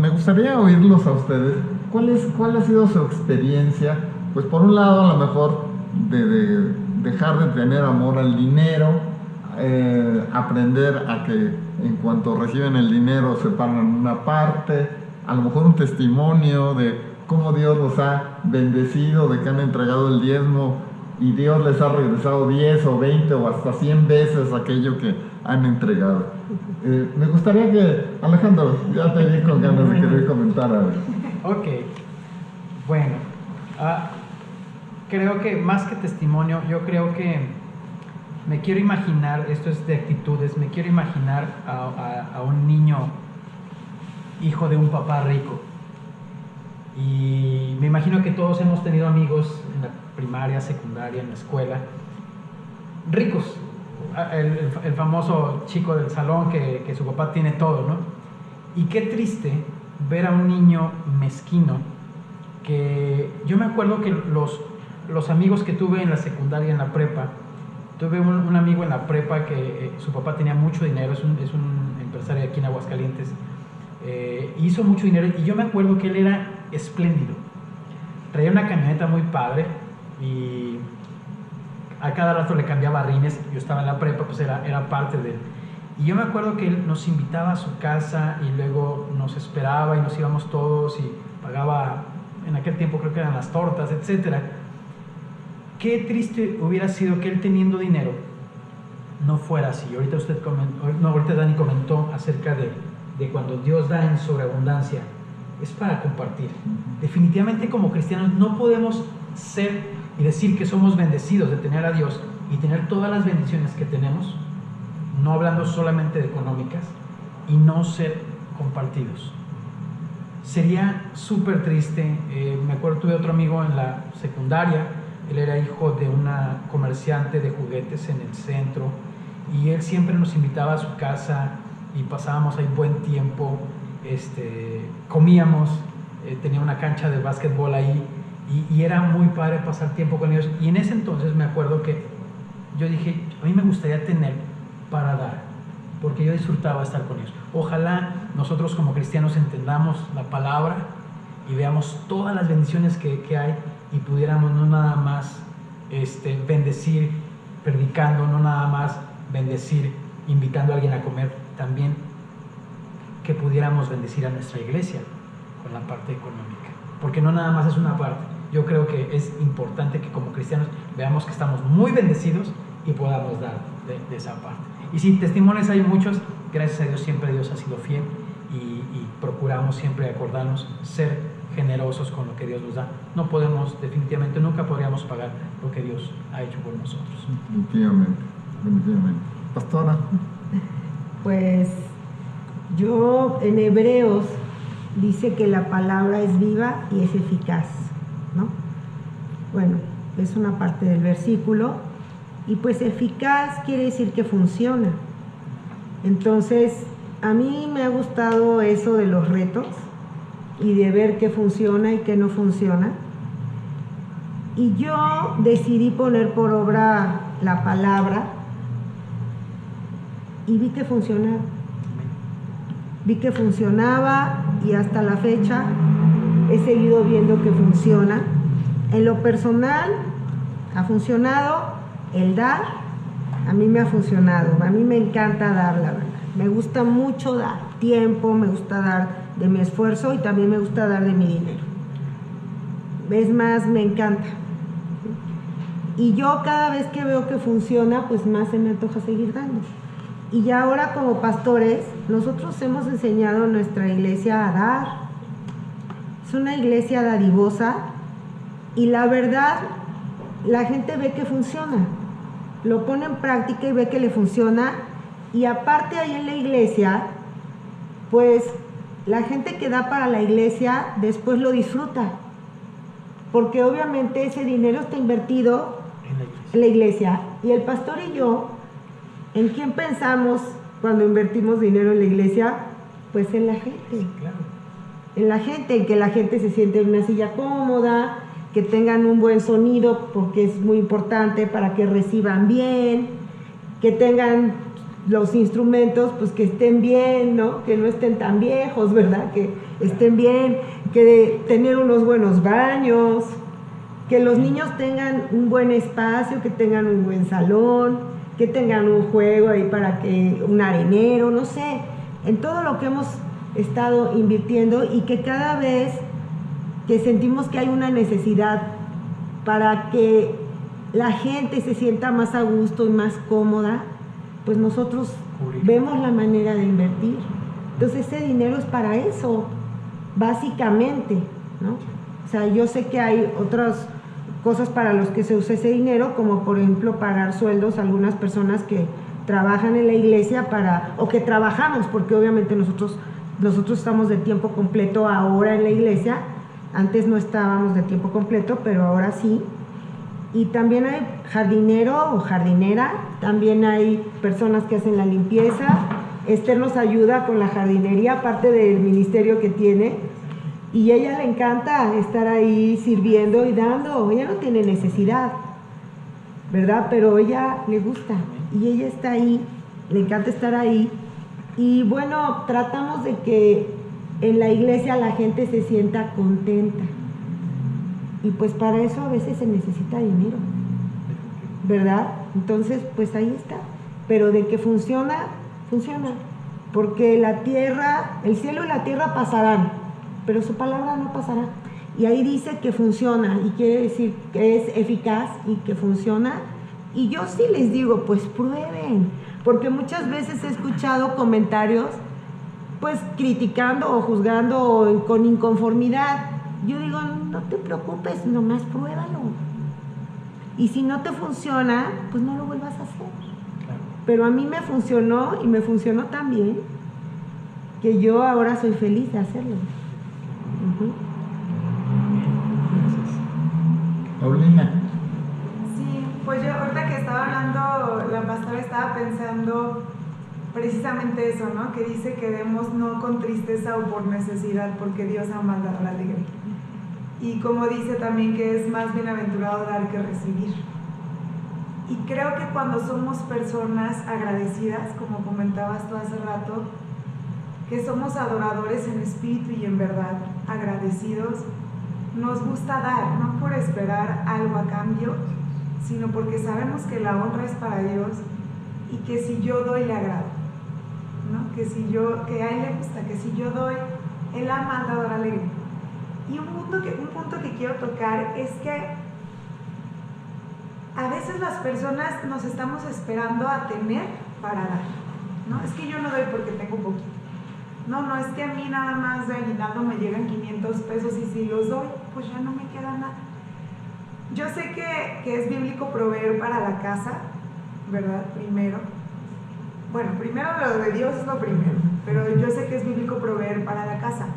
Me gustaría oírlos a ustedes. ¿Cuál ha sido su experiencia? Pues por un lado, a lo mejor de dejar de tener amor al dinero, aprender a que en cuanto reciben el dinero separan una parte, a lo mejor un testimonio de cómo Dios los ha bendecido, de que han entregado el diezmo y Dios les ha regresado 10 o 20 o hasta 100 veces aquello que han entregado. Me gustaría que, Alejandro, ya te vi con ganas de querer comentar algo. Ok, bueno, creo que más que testimonio, yo creo que me quiero imaginar, esto es de actitudes, me quiero imaginar a un niño hijo de un papá rico. Y me imagino que todos hemos tenido amigos en la primaria, secundaria, en la escuela, ricos. El famoso chico del salón que su papá tiene todo, ¿no? Y qué triste ver a un niño mezquino, que yo me acuerdo que los amigos que tuve en la secundaria, en la prepa, tuve un amigo en la prepa que su papá tenía mucho dinero, es un empresario aquí en Aguascalientes, hizo mucho dinero, y yo me acuerdo que él era espléndido, traía una camioneta muy padre y a cada rato le cambiaba rines. Yo estaba en la prepa, pues era parte de él. Y yo me acuerdo que él nos invitaba a su casa y luego nos esperaba y nos íbamos todos y pagaba, en aquel tiempo creo que eran las tortas, etc. Qué triste hubiera sido que él, teniendo dinero, no fuera así. Ahorita Dani comentó acerca de cuando Dios da en sobreabundancia, es para compartir. Definitivamente como cristianos no podemos ser y decir que somos bendecidos de tener a Dios y tener todas las bendiciones que tenemos, no hablando solamente de económicas, y no ser compartidos. Sería súper triste. Me acuerdo, tuve otro amigo en la secundaria, él era hijo de una comerciante de juguetes en el centro, y él siempre nos invitaba a su casa y pasábamos ahí buen tiempo, comíamos, tenía una cancha de básquetbol ahí, y era muy padre pasar tiempo con ellos. Y en ese entonces me acuerdo que yo dije, a mí me gustaría tener para dar, porque yo disfrutaba estar con ellos. Ojalá nosotros como cristianos entendamos la palabra y veamos todas las bendiciones que hay, y pudiéramos no nada más bendecir predicando, no nada más bendecir invitando a alguien a comer, también que pudiéramos bendecir a nuestra iglesia con la parte económica, porque no nada más es una parte. Yo creo que es importante que como cristianos veamos que estamos muy bendecidos y podamos dar de esa parte. Y sí, testimonios hay muchos. Gracias a Dios siempre Dios ha sido fiel, y procuramos siempre acordarnos, ser generosos con lo que Dios nos da. No podemos, definitivamente nunca podríamos pagar lo que Dios ha hecho por nosotros. Definitivamente. Pastora. Pues yo, en Hebreos dice que la palabra es viva y es eficaz, ¿no? Bueno, es una parte del versículo, y pues eficaz quiere decir que funciona. Entonces, a mí me ha gustado eso de los retos y de ver qué funciona y qué no funciona. Y yo decidí poner por obra la palabra y vi que funcionaba. Vi que funcionaba, y hasta la fecha he seguido viendo que funciona. En lo personal ha funcionado el dar. A mí me ha funcionado, a mí me encanta dar, la verdad. Me gusta mucho dar tiempo, me gusta dar de mi esfuerzo, y también me gusta dar de mi dinero. Es más, me encanta. Y yo cada vez que veo que funciona, pues más se me antoja seguir dando. Y ya ahora como pastores, nosotros hemos enseñado a nuestra iglesia a dar. es una iglesia dadivosa y la verdad, la gente ve que funciona, lo pone en práctica y ve que le funciona, y aparte ahí en la iglesia, pues la gente que da para la iglesia después lo disfruta, porque obviamente ese dinero está invertido en la iglesia. Y el pastor y yo, ¿en quién pensamos cuando invertimos dinero en la iglesia? Pues en la gente. Claro. En la gente, en que la gente se siente en una silla cómoda, que tengan un buen sonido, porque es muy importante para que reciban bien, que tengan los instrumentos, pues que estén bien, ¿no? Que no estén tan viejos, ¿verdad? Que estén bien, que tener unos buenos baños, que los niños tengan un buen espacio, que tengan un buen salón, que tengan un juego ahí para que, un arenero, no sé, en todo lo que hemos estado invirtiendo, y que cada vez que sentimos que hay una necesidad para que la gente se sienta más a gusto y más cómoda, pues nosotros vemos la manera de invertir. Entonces ese dinero es para eso, básicamente, ¿no? O sea, yo sé que hay otras cosas para los que se usa ese dinero, como por ejemplo pagar sueldos a algunas personas que trabajan en la iglesia o que trabajamos, porque obviamente nosotros estamos de tiempo completo ahora en la iglesia. Antes no estábamos de tiempo completo, pero ahora sí. Y también hay jardinero o jardinera, también hay personas que hacen la limpieza. Esther nos ayuda con la jardinería, aparte del ministerio que tiene, y a ella le encanta estar ahí sirviendo y dando. Ella no tiene necesidad, ¿verdad? Pero ella le gusta y ella está ahí, le encanta estar ahí. Y bueno, tratamos de que en la iglesia la gente se sienta contenta. Y pues para eso a veces se necesita dinero, ¿verdad? Entonces, pues ahí está. Pero de que funciona, funciona. Porque la tierra, el cielo y la tierra pasarán, pero su palabra no pasará. Y ahí dice que funciona, y quiere decir que es eficaz y que funciona. Y yo sí les digo, pues prueben. Porque muchas veces he escuchado comentarios, pues criticando o juzgando o con inconformidad. Yo digo, no te preocupes, nomás pruébalo. Y si no te funciona, pues no lo vuelvas a hacer. Claro. Pero a mí me funcionó, y me funcionó tan bien, que yo ahora soy feliz de hacerlo. Paulina. Sí, pues yo ahorita que estaba hablando, la pastora estaba pensando precisamente eso, ¿no? Que dice que demos no con tristeza o por necesidad, porque Dios ha mandado la alegría. Y como dice también que es más bienaventurado dar que recibir. Y creo que cuando somos personas agradecidas, como comentabas tú hace rato, que somos adoradores en espíritu y en verdad, agradecidos, nos gusta dar, no por esperar algo a cambio, sino porque sabemos que la honra es para Dios y que si yo doy le agrado, ¿no? Que a Él le gusta, que si yo doy, Él ha mandado dar alegría. Y un punto que quiero tocar es que a veces las personas nos estamos esperando a tener para dar, ¿no? Es que yo no doy porque tengo poquito. No, es que a mí nada más de aguinaldo me llegan 500 pesos y si los doy, pues ya no me queda nada. Yo sé que es bíblico proveer para la casa, ¿verdad? Primero. Bueno, primero lo de Dios es lo primero, pero yo sé que es bíblico proveer para la casa.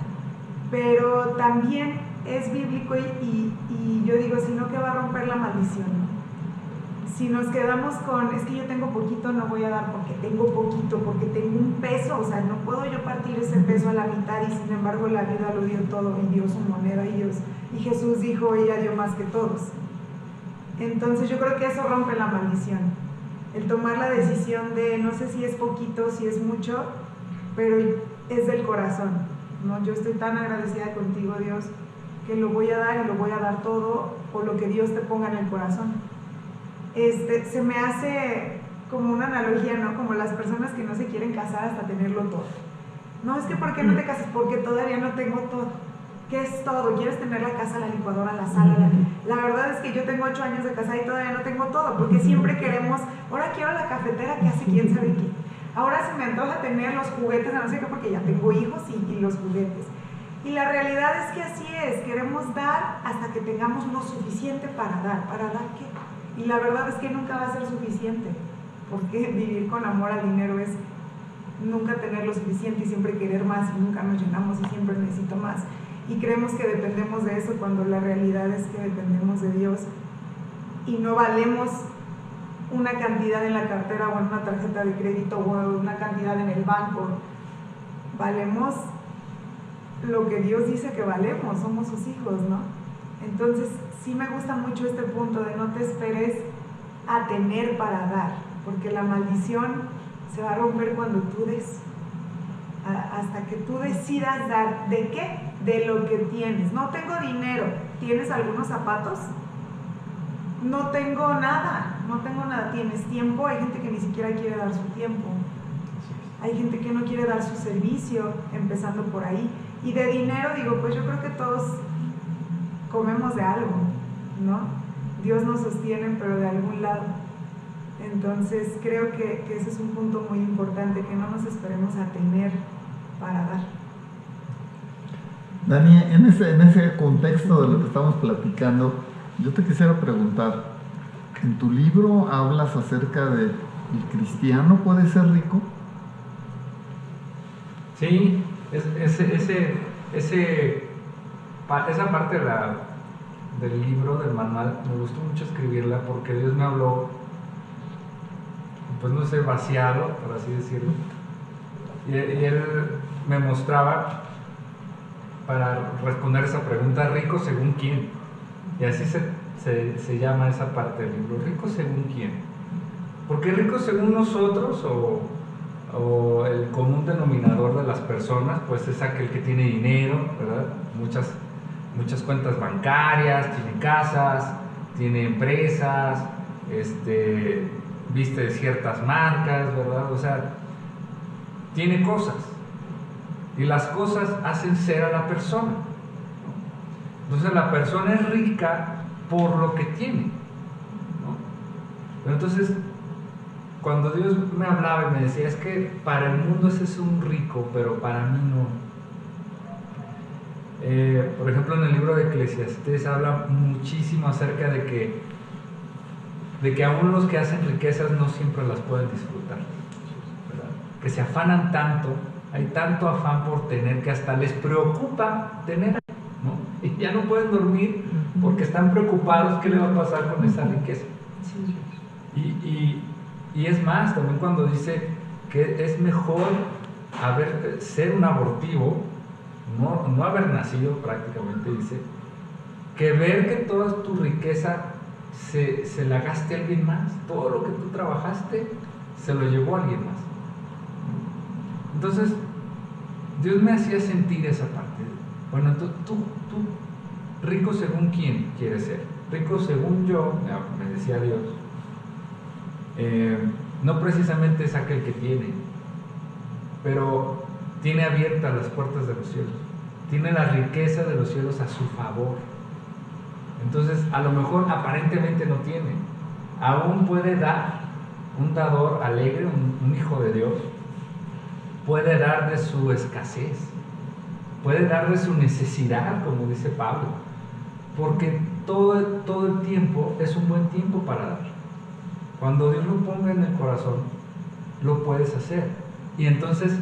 Pero también es bíblico y yo digo, si no, ¿qué va a romper la maldición? Si nos quedamos con, es que yo tengo poquito, no voy a dar porque tengo poquito, porque tengo un peso, o sea, no puedo yo partir ese peso a la mitad y sin embargo la vida lo dio todo y dio su moneda y Jesús dijo, ella dio más que todos. Entonces yo creo que eso rompe la maldición, el tomar la decisión de, no sé si es poquito, si es mucho, pero es del corazón, ¿no? Yo estoy tan agradecida contigo, Dios, que lo voy a dar y lo voy a dar todo por lo que Dios te ponga en el corazón. Se me hace como una analogía, ¿no? Como las personas que no se quieren casar hasta tenerlo todo. No, es que ¿por qué no te casas? Porque todavía no tengo todo. ¿Qué es todo? ¿Quieres tener la casa, la licuadora, la sala? La verdad es que yo tengo 8 años de casada y todavía no tengo todo, porque siempre queremos, ahora quiero la cafetera que hace quién sabe qué. Ahora se me antoja tener los juguetes, no sé qué, porque ya tengo hijos y los juguetes. Y la realidad es que así es, queremos dar hasta que tengamos lo suficiente para dar. ¿Para dar qué? Y la verdad es que nunca va a ser suficiente, porque vivir con amor al dinero es nunca tener lo suficiente y siempre querer más y nunca nos llenamos y siempre necesito más. Y creemos que dependemos de eso cuando la realidad es que dependemos de Dios y no valemos una cantidad en la cartera o en una tarjeta de crédito o una cantidad en el banco. Valemos lo que Dios dice que valemos, somos sus hijos, ¿no? Entonces sí me gusta mucho este punto de no te esperes a tener para dar, porque la maldición se va a romper cuando tú des, hasta que tú decidas dar. ¿De qué? De lo que tienes. No tengo dinero. ¿Tienes algunos zapatos? No tengo nada. ¿Tienes tiempo? Hay gente que ni siquiera quiere dar su tiempo. Hay gente que no quiere dar su servicio, empezando por ahí. Y de dinero, digo, pues yo creo que todos comemos de algo, ¿no? Dios nos sostiene, pero de algún lado. Entonces creo que ese es un punto muy importante, que no nos esperemos a tener para dar. Dani, en ese contexto de lo que estamos platicando, yo te quisiera preguntar, en tu libro hablas acerca de ¿el cristiano puede ser rico? Sí, esa parte del libro, del manual, me gustó mucho escribirla porque Dios me habló, pues no sé, vaciado, por así decirlo, y Él me mostraba, para responder esa pregunta, rico según quién, y así se llama esa parte del libro, rico según quién, porque rico según nosotros o el común denominador de las personas, pues es aquel que tiene dinero, ¿verdad? Muchas cuentas bancarias, tiene casas, tiene empresas, viste de ciertas marcas, ¿verdad? O sea, tiene cosas. Y las cosas hacen ser a la persona. Entonces la persona es rica por lo que tiene, ¿no? Pero entonces, cuando Dios me hablaba y me decía, es que para el mundo ese es un rico, pero para mí no. Por ejemplo, en el libro de Eclesiastés habla muchísimo acerca de que aún los que hacen riquezas no siempre las pueden disfrutar, ¿verdad? Que se afanan tanto, hay tanto afán por tener que hasta les preocupa tener, ¿no? Y ya no pueden dormir porque están preocupados qué le va a pasar con esa riqueza. Y es más, también cuando dice que es mejor ser un abortivo, no haber nacido prácticamente, dice, que ver que toda tu riqueza se la gaste alguien más, todo lo que tú trabajaste se lo llevó alguien más. Entonces, Dios me hacía sentir esa parte. Bueno, tú rico según quién quieres ser. Rico según yo, me decía Dios, no precisamente es aquel que tiene, pero tiene abiertas las puertas de los cielos, tiene la riqueza de los cielos a su favor. Entonces, a lo mejor aparentemente no tiene, aún puede dar. Un dador alegre, un hijo de Dios, puede dar de su escasez, puede dar de su necesidad, como dice Pablo, porque todo el tiempo es un buen tiempo para dar. Cuando Dios lo ponga en el corazón, lo puedes hacer. Y entonces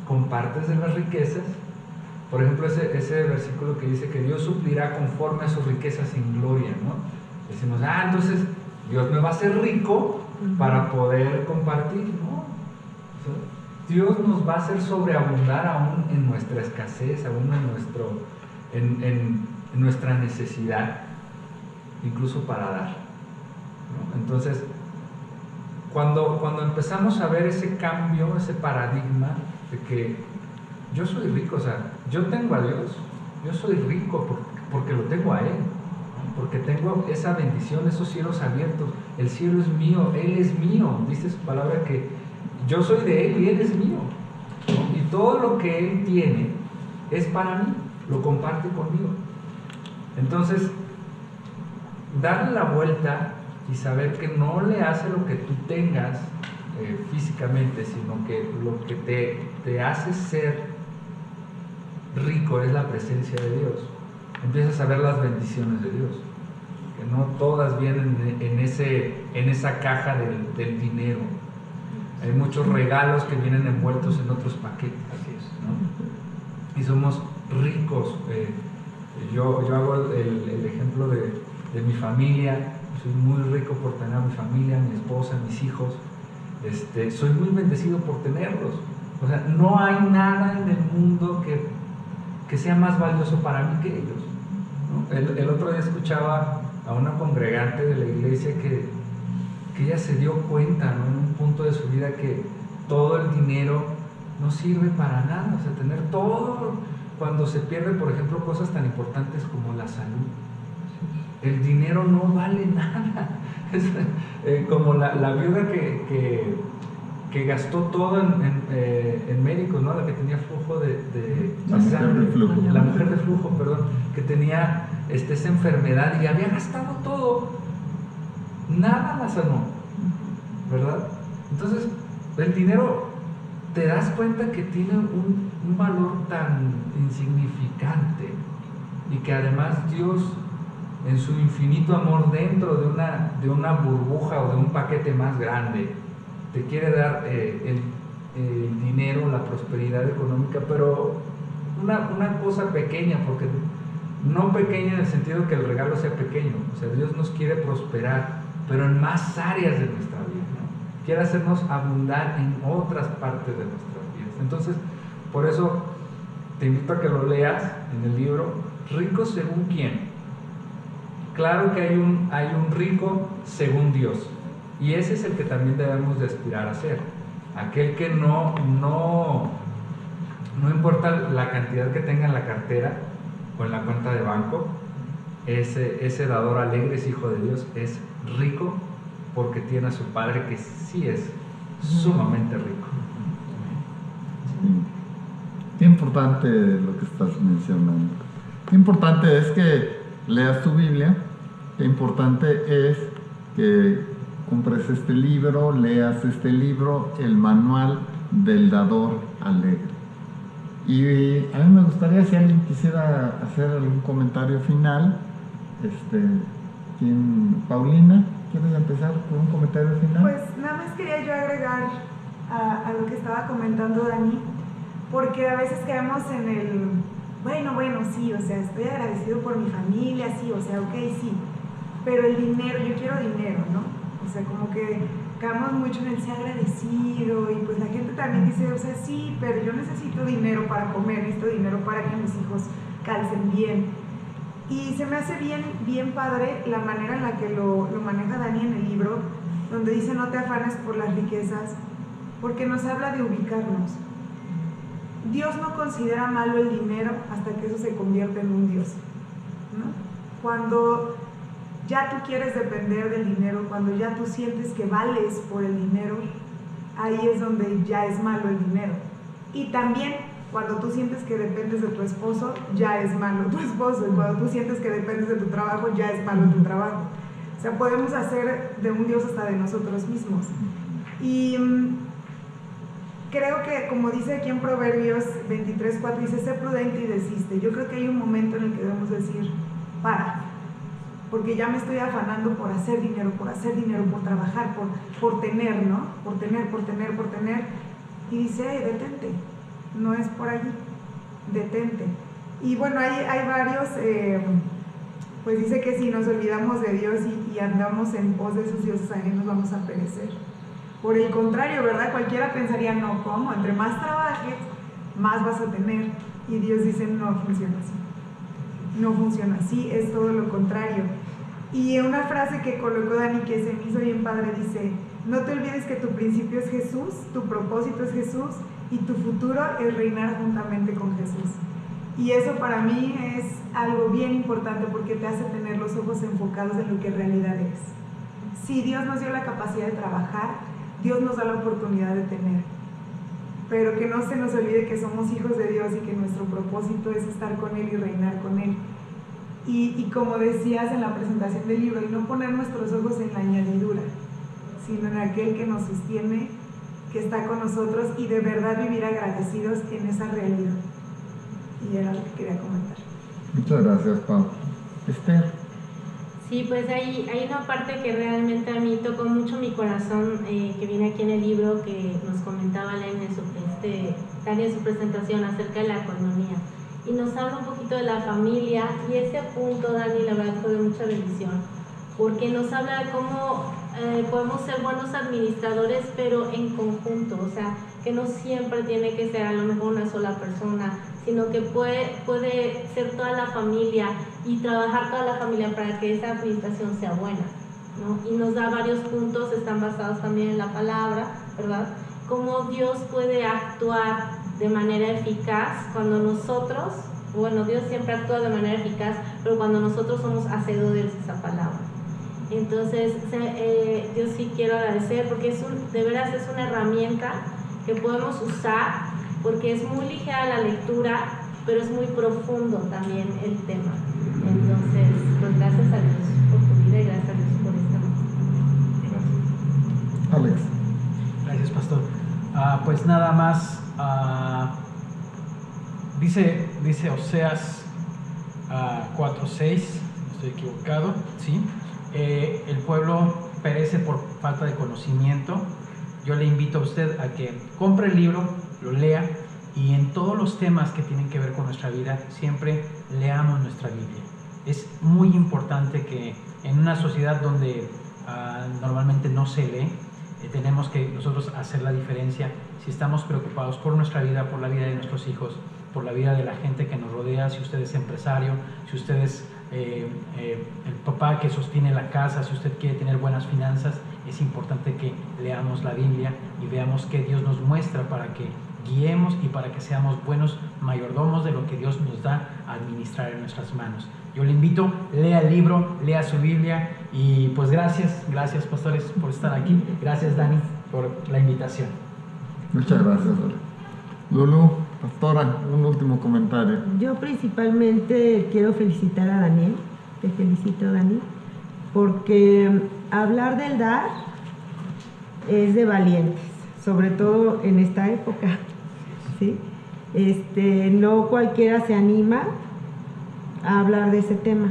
compartes de las riquezas. Por ejemplo, ese versículo que dice que Dios suplirá conforme a sus riquezas en gloria, ¿no? Decimos, entonces Dios me va a hacer rico para poder compartir, ¿no? O sea, Dios nos va a hacer sobreabundar aún en nuestra escasez, aún en nuestra necesidad, incluso para dar, ¿no? Entonces, cuando empezamos a ver ese cambio, ese paradigma de que yo soy rico, o sea, yo tengo a Dios, yo soy rico porque lo tengo a Él, porque tengo esa bendición, esos cielos abiertos, el cielo es mío, Él es mío, dice su palabra que yo soy de Él y Él es mío, ¿no? Y todo lo que Él tiene es para mí, lo comparte conmigo. Entonces, darle la vuelta y saber que no le hace lo que tú tengas físicamente, sino que lo que te hace ser rico es la presencia de Dios. Empiezas a ver las bendiciones de Dios, que no todas vienen en esa caja del dinero. Hay muchos regalos que vienen envueltos en otros paquetes, ¿no? Y somos ricos. Yo hago el ejemplo de mi familia. Soy muy rico por tener a mi familia, mi esposa, mis hijos. Soy muy bendecido por tenerlos. O sea, no hay nada en el mundo que sea más valioso para mí que ellos, ¿no? El otro día escuchaba a una congregante de la iglesia que ella se dio cuenta, ¿no?, en un punto de su vida, que todo el dinero no sirve para nada. O sea, tener todo, cuando se pierde, por ejemplo, cosas tan importantes como la salud, el dinero no vale nada. Es como la viuda que gastó todo en médicos, ¿no? La que tenía flujo La mujer de flujo. La mujer de flujo, perdón, que tenía esa enfermedad y había gastado todo, nada la sanó, ¿verdad? Entonces, el dinero, te das cuenta que tiene un valor tan insignificante, y que además Dios, en su infinito amor, dentro de una burbuja o de un paquete más grande, te quiere dar el dinero, la prosperidad económica, pero una cosa pequeña, porque no pequeña en el sentido que el regalo sea pequeño. O sea, Dios nos quiere prosperar, pero en más áreas de nuestra vida, ¿no? Quiere hacernos abundar en otras partes de nuestras vidas. Entonces, por eso te invito a que lo leas en el libro. ¿Rico según quién? Claro que hay un rico según Dios, y ese es el que también debemos de aspirar a ser. Aquel que no importa la cantidad que tenga en la cartera o en la cuenta de banco, ese dador alegre es hijo de Dios, es rico porque tiene a su Padre, que sí es sumamente rico. Qué importante lo que estás mencionando. Qué importante es que leas tu Biblia. Qué importante es que compres este libro, leas este libro, el manual del dador alegre. Y a mí me gustaría, si alguien quisiera hacer algún comentario final, Paulina, ¿quieres empezar con un comentario final? Pues nada más quería yo agregar a lo que estaba comentando Dani, porque a veces caemos en el, bueno, sí, o sea, estoy agradecido por mi familia, sí, o sea, ok, sí, pero el dinero, yo quiero dinero, ¿no? O sea, como que caemos mucho en el ser agradecido, y pues la gente también dice, o sea, sí, pero yo necesito dinero para comer, necesito dinero para que mis hijos calcen bien. Y se me hace bien padre la manera en la que lo maneja Dani en el libro, donde dice: no te afanes por las riquezas, porque nos habla de ubicarnos. Dios no considera malo el dinero hasta que eso se convierte en un Dios, ¿no? Cuando ya tú quieres depender del dinero, cuando ya tú sientes que vales por el dinero, ahí es donde ya es malo el dinero. Y también cuando tú sientes que dependes de tu esposo, ya es malo tu esposo. Y cuando tú sientes que dependes de tu trabajo, ya es malo tu trabajo. O sea, podemos hacer de un Dios hasta de nosotros mismos. Y creo que, como dice aquí en Proverbios 23:4, dice: sé prudente y desiste. Yo creo que hay un momento en el que debemos decir: para, porque ya me estoy afanando por hacer dinero, por trabajar, por tener, ¿no? Por tener. Y dice: detente, no es por allí, detente. Y bueno, hay varios, pues dice que si nos olvidamos de Dios y andamos en pos de esos dioses ajenos, vamos a perecer. Por el contrario, ¿verdad? Cualquiera pensaría: no, ¿cómo? Entre más trabajes, más vas a tener. Y Dios dice: no funciona así. No funciona así, es todo lo contrario. Y una frase que colocó Dani que se me hizo bien padre dice: no te olvides que tu principio es Jesús, tu propósito es Jesús y tu futuro es reinar juntamente con Jesús. Y eso para mí es algo bien importante, porque te hace tener los ojos enfocados en lo que en realidad es. Sí, Dios nos dio la capacidad de trabajar, Dios nos da la oportunidad de tener, pero que no se nos olvide que somos hijos de Dios y que nuestro propósito es estar con Él y reinar con Él. Y como decías en la presentación del libro, y no poner nuestros ojos en la añadidura, sino en aquel que nos sostiene, que está con nosotros, y de verdad vivir agradecidos en esa realidad. Y era lo que quería comentar. Muchas gracias, Pau. Esther. Sí, pues hay una parte que realmente a mí tocó mucho mi corazón, que viene aquí en el libro que nos comentaba Dani en su presentación acerca de la economía. Y nos habla un poquito de la familia, y ese punto, Dani, la verdad fue de mucha bendición, porque nos habla de cómo podemos ser buenos administradores, pero en conjunto, o sea, que no siempre tiene que ser a lo mejor una sola persona, sino que puede ser toda la familia y trabajar toda la familia para que esa administración sea buena, ¿no? Y nos da varios puntos, están basados también en la palabra, ¿verdad? Cómo Dios puede actuar de manera eficaz cuando nosotros, bueno, Dios siempre actúa de manera eficaz, pero cuando nosotros somos hacedores de esa palabra. Entonces, yo sí quiero agradecer porque de veras es una herramienta que podemos usar, porque es muy ligera la lectura, pero es muy profundo también el tema. Entonces, pues gracias a Dios por tu vida y gracias a Dios por esta Gracias. Alex. Gracias, pastor. Pues nada más, dice Oseas 4:6, no estoy equivocado, ¿sí? El pueblo perece por falta de conocimiento. Yo le invito a usted a que compre el libro, lo lea, y en todos los temas que tienen que ver con nuestra vida, siempre leamos nuestra Biblia. Es muy importante que en una sociedad donde normalmente no se lee, tenemos que nosotros hacer la diferencia. Si estamos preocupados por nuestra vida, por la vida de nuestros hijos, por la vida de la gente que nos rodea, si usted es empresario, si usted es el papá que sostiene la casa, si usted quiere tener buenas finanzas, es importante que leamos la Biblia y veamos qué Dios nos muestra para que guiemos y para que seamos buenos mayordomos de lo que Dios nos da a administrar en nuestras manos. Yo le invito, lea el libro, lea su Biblia, y pues gracias pastores por estar aquí. Gracias, Dani, por la invitación. Muchas gracias, Alex. Lulu, pastora, un último comentario. Yo principalmente quiero felicitar a Daniel, te felicito, Dani, porque hablar del dar es de valientes, sobre todo en esta época, ¿sí? No cualquiera se anima a hablar de ese tema,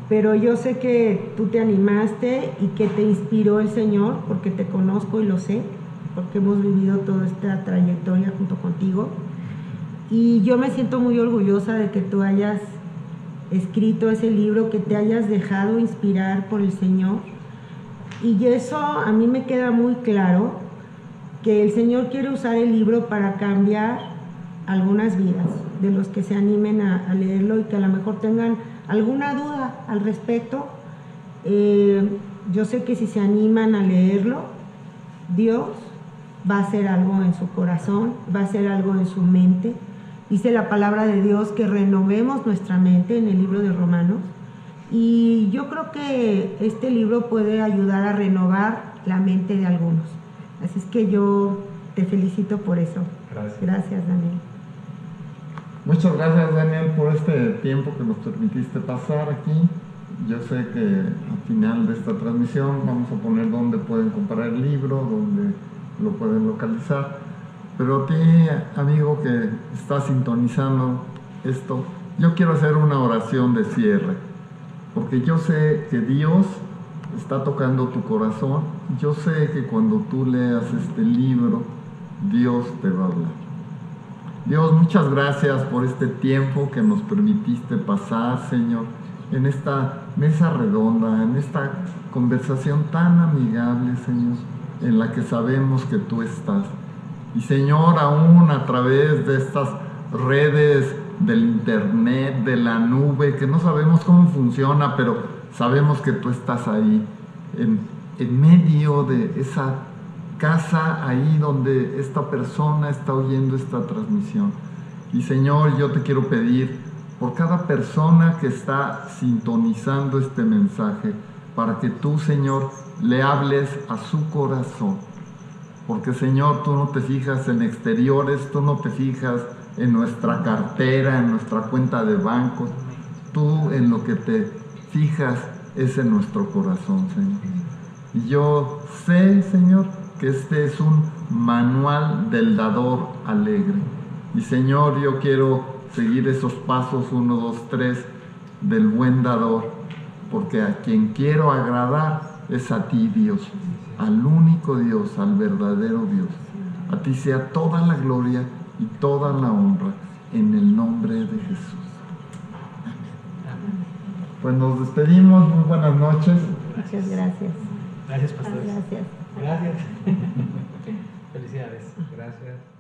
pero yo sé que tú te animaste y que te inspiró el Señor, porque te conozco y lo sé, porque hemos vivido toda esta trayectoria junto contigo, y yo me siento muy orgullosa de que tú hayas escrito ese libro, que te hayas dejado inspirar por el Señor, y eso a mí me queda muy claro, que el Señor quiere usar el libro para cambiar algunas vidas de los que se animen a leerlo y que a lo mejor tengan alguna duda al respecto. Yo sé que si se animan a leerlo, Dios va a hacer algo en su corazón, va a hacer algo en su mente. Dice la palabra de Dios que renovemos nuestra mente en el libro de Romanos, y yo creo que este libro puede ayudar a renovar la mente de algunos. Así es que yo te felicito por eso. Gracias. Gracias, Daniel. Muchas gracias, Daniel, por este tiempo que nos permitiste pasar aquí. Yo sé que al final de esta transmisión vamos a poner dónde pueden comprar el libro, dónde lo pueden localizar. Pero a ti, amigo que está sintonizando esto, yo quiero hacer una oración de cierre, porque yo sé que Dios está tocando tu corazón. Yo sé que cuando tú leas este libro, Dios te va a hablar. Dios, muchas gracias por este tiempo que nos permitiste pasar, Señor, en esta mesa redonda, en esta conversación tan amigable, Señor, en la que sabemos que tú estás. Y, Señor, aún a través de estas redes del internet, de la nube, que no sabemos cómo funciona, pero sabemos que tú estás ahí, en medio de esa casa, ahí donde esta persona está oyendo esta transmisión. Y, Señor, yo te quiero pedir por cada persona que está sintonizando este mensaje, para que tú, Señor, le hables a su corazón. Porque, Señor, tú no te fijas en exteriores, tú no te fijas en nuestra cartera, en nuestra cuenta de bancos. Tú en lo que te fijas es en nuestro corazón, Señor. Y yo sé, Señor, que este es un manual del dador alegre. Y, Señor, yo quiero seguir esos pasos 1, 2, 3 del buen dador, porque a quien quiero agradar es a ti, Dios, al único Dios, al verdadero Dios. A ti sea toda la gloria y toda la honra, en el nombre de Jesús. Pues nos despedimos, muy buenas noches. Muchas gracias. Gracias, pastores. Gracias. Gracias. Felicidades. Gracias.